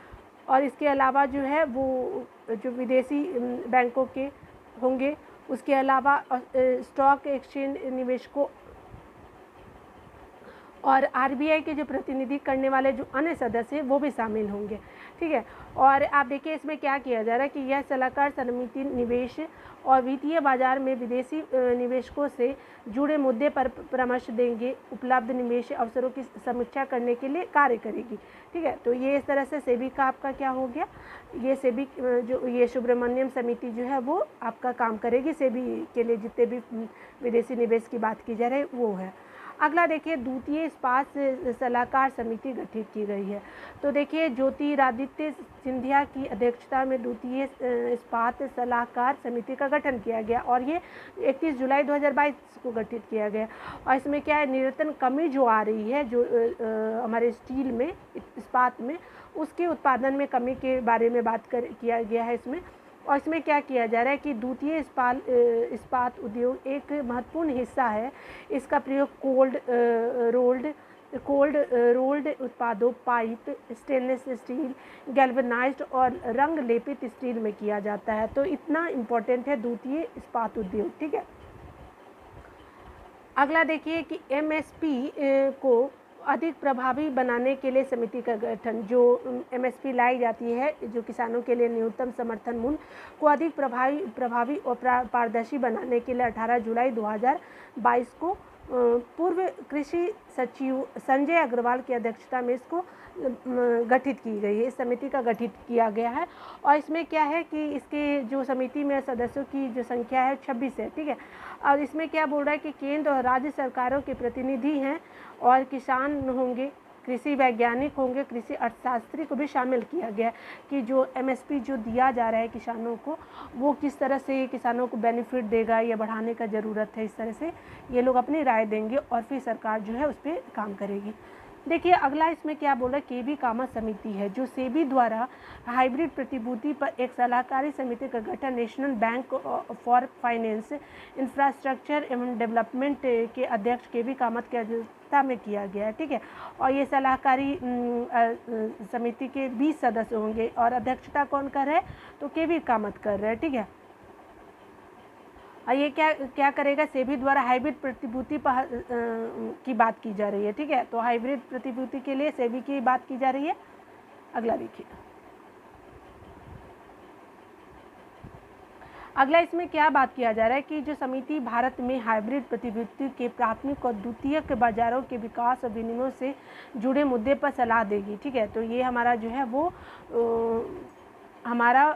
और इसके अलावा जो है वो जो विदेशी बैंकों के होंगे, उसके अलावा स्टॉक एक्सचेंज निवेशकों और RBI के जो प्रतिनिधि करने वाले जो अन्य सदस्य हैं वो भी शामिल होंगे, ठीक है। और आप देखिए इसमें क्या किया जा रहा है कि यह सलाहकार समिति निवेश और वित्तीय बाजार में विदेशी निवेशकों से जुड़े मुद्दे पर परामर्श देंगे, उपलब्ध निवेश अवसरों की समीक्षा करने के लिए कार्य करेगी, ठीक है। तो ये इस तरह से सेबी का आपका क्या हो गया, ये सेबी जो ये सुब्रमण्यम समिति जो है वो आपका काम करेगी सेबी के लिए, जितने भी विदेशी निवेश की बात की जा रही है वो है। अगला देखिए द्वितीय इस्पात सलाहकार समिति गठित की गई है। तो देखिए ज्योतिरादित्य सिंधिया की अध्यक्षता में द्वितीय इस्पात सलाहकार समिति का गठन किया गया और ये 31 जुलाई 2022 को गठित किया गया। और इसमें क्या है, निरंतर कमी जो आ रही है जो हमारे स्टील में, इस्पात में, उसके उत्पादन में कमी के बारे में बात किया गया है इसमें। और इसमें क्या किया जा रहा है कि द्वितीय इस्पात उद्योग एक महत्वपूर्ण हिस्सा है। इसका प्रयोग कोल्ड रोल्ड उत्पादों, पाइप, स्टेनलेस स्टील, गैल्वेनाइज्ड और रंग लेपित स्टील में किया जाता है। तो इतना इम्पोर्टेंट है द्वितीय इस्पात उद्योग, ठीक है। अगला देखिए कि एमएसपी को अधिक प्रभावी बनाने के लिए समिति का गठन। जो एमएसपी लाई जाती है, जो किसानों के लिए न्यूनतम समर्थन मूल्य को अधिक प्रभावी और पारदर्शी बनाने के लिए 18 जुलाई 2022 को पूर्व कृषि सचिव संजय अग्रवाल की अध्यक्षता में इसको गठित की गई है। इस समिति का गठित किया गया है और इसमें क्या है कि इसके जो समिति में सदस्यों की जो संख्या है 26 है, ठीक है। और इसमें क्या बोल रहा है कि केंद्र और राज्य सरकारों के प्रतिनिधि हैं और किसान होंगे, कृषि वैज्ञानिक होंगे, कृषि अर्थशास्त्री को भी शामिल किया गया है कि जो एमएसपी जो दिया जा रहा है किसानों को, वो किस तरह से किसानों को बेनिफिट देगा या बढ़ाने का ज़रूरत है। इस तरह से ये लोग अपनी राय देंगे और फिर सरकार जो है उस पर काम करेगी। देखिए अगला इसमें क्या बोला, केवी कामा समिति है जो सेबी द्वारा हाइब्रिड प्रतिभूति पर एक सलाहकारी समिति का गठन national bank for finance infrastructure एवं डेवलपमेंट के अध्यक्ष केवी कामत की अध्यक्षता में किया गया है, ठीक है। और ये सलाहकारी समिति के 20 सदस्य होंगे और अध्यक्षता कौन कर रहे हैं, तो केवी कामत कर रहे हैं, ठीक है। और ये क्या करेगा, सेबी द्वारा हाइब्रिड प्रतिभूति की बात की जा रही है, ठीक है। तो हाइब्रिड प्रतिभूति के लिए सेबी की बात की जा रही है। अगला देखिए, अगला इसमें क्या बात किया जा रहा है कि जो समिति भारत में हाइब्रिड प्रतिभूति के प्राथमिक और द्वितीयक बाजारों के विकास और विनिमय से जुड़े मुद्दे पर सलाह देगी, ठीक है। तो ये हमारा जो है वो हमारा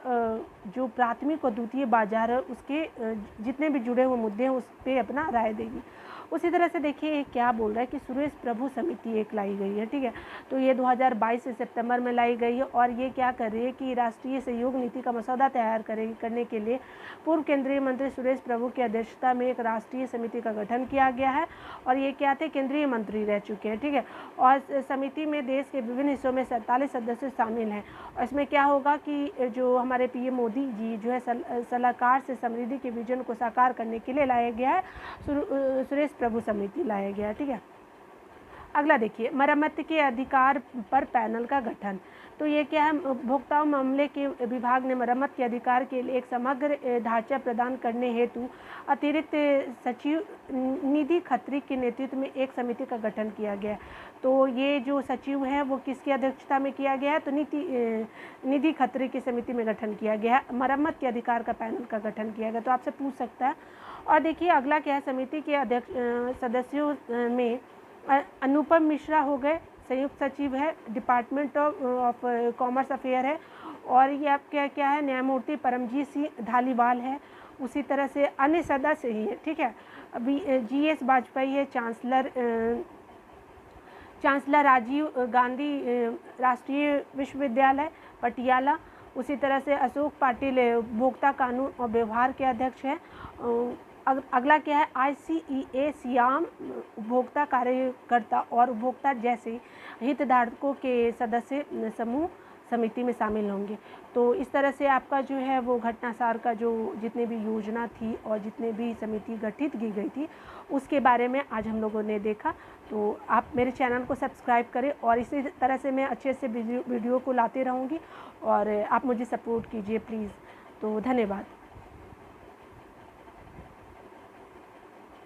जो प्राथमिक और द्वितीय बाजार है उसके जितने भी जुड़े हुए मुद्दे हैं उस पर अपना राय देगी। उसी तरह से देखिए क्या बोल रहा है कि सुरेश प्रभु समिति एक लाई गई है, ठीक है। तो ये 2022 से सितंबर में लाई गई है और ये क्या कर रही है कि राष्ट्रीय सहयोग नीति का मसौदा तैयार करने के लिए पूर्व केंद्रीय मंत्री सुरेश प्रभु की अध्यक्षता में एक राष्ट्रीय समिति का गठन किया गया है। और ये क्या थे, केंद्रीय मंत्री रह चुके हैं, ठीक है। और समिति में देश के विभिन्न हिस्सों में 47 सदस्य शामिल हैं। और इसमें क्या होगा कि जो हमारे पीएम मोदी जी जो है सलाहकार से समृद्धि के विजन को साकार करने के लिए लाया गया है, सुरेश प्रभु समिति लाया गया, ठीक है। अगला देखिए, मरम्मत के अधिकार पर पैनल का गठन। तो ये क्या है, उपभोक्ता मामले के विभाग ने मरम्मत के अधिकार के लिए एक समग्र ढांचा प्रदान करने हेतु अतिरिक्त सचिव निधि खत्री के नेतृत्व में एक समिति का गठन किया गया। तो ये जो सचिव है वो किसकी अध्यक्षता में किया गया है, तो निधि खत्री की समिति में गठन किया गया है। मरम्मत के अधिकार का पैनल का गठन किया गया, तो आपसे पूछ सकता है। और देखिए अगला क्या है, समिति के सदस्यों में अनुपम मिश्रा हो गए, संयुक्त सचिव है, डिपार्टमेंट ऑफ कॉमर्स अफेयर है। और ये आपका क्या है, न्यायमूर्ति परमजीत सिंह धालीवाल है। उसी तरह से अन्य सदस्य ही है, ठीक है। अभी GS वाजपेयी है, चांसलर राजीव गांधी राष्ट्रीय विश्वविद्यालय पटियाला। उसी तरह से अशोक पाटिल उपभोक्ता कानून और व्यवहार के अध्यक्ष हैं। अगला क्या है, ICEA सियाम उपभोक्ता कार्यकर्ता और उपभोक्ता जैसे हितधारकों के सदस्य समूह समिति में शामिल होंगे। तो इस तरह से आपका जो है वो घटनासार का जो जितने भी योजना थी और जितने भी समिति गठित की गई थी उसके बारे में आज हम लोगों ने देखा। तो आप मेरे चैनल को सब्सक्राइब करें और इसी तरह से मैं अच्छे से वीडियो को लाते रहूँगी और आप मुझे सपोर्ट कीजिए प्लीज़। तो धन्यवाद।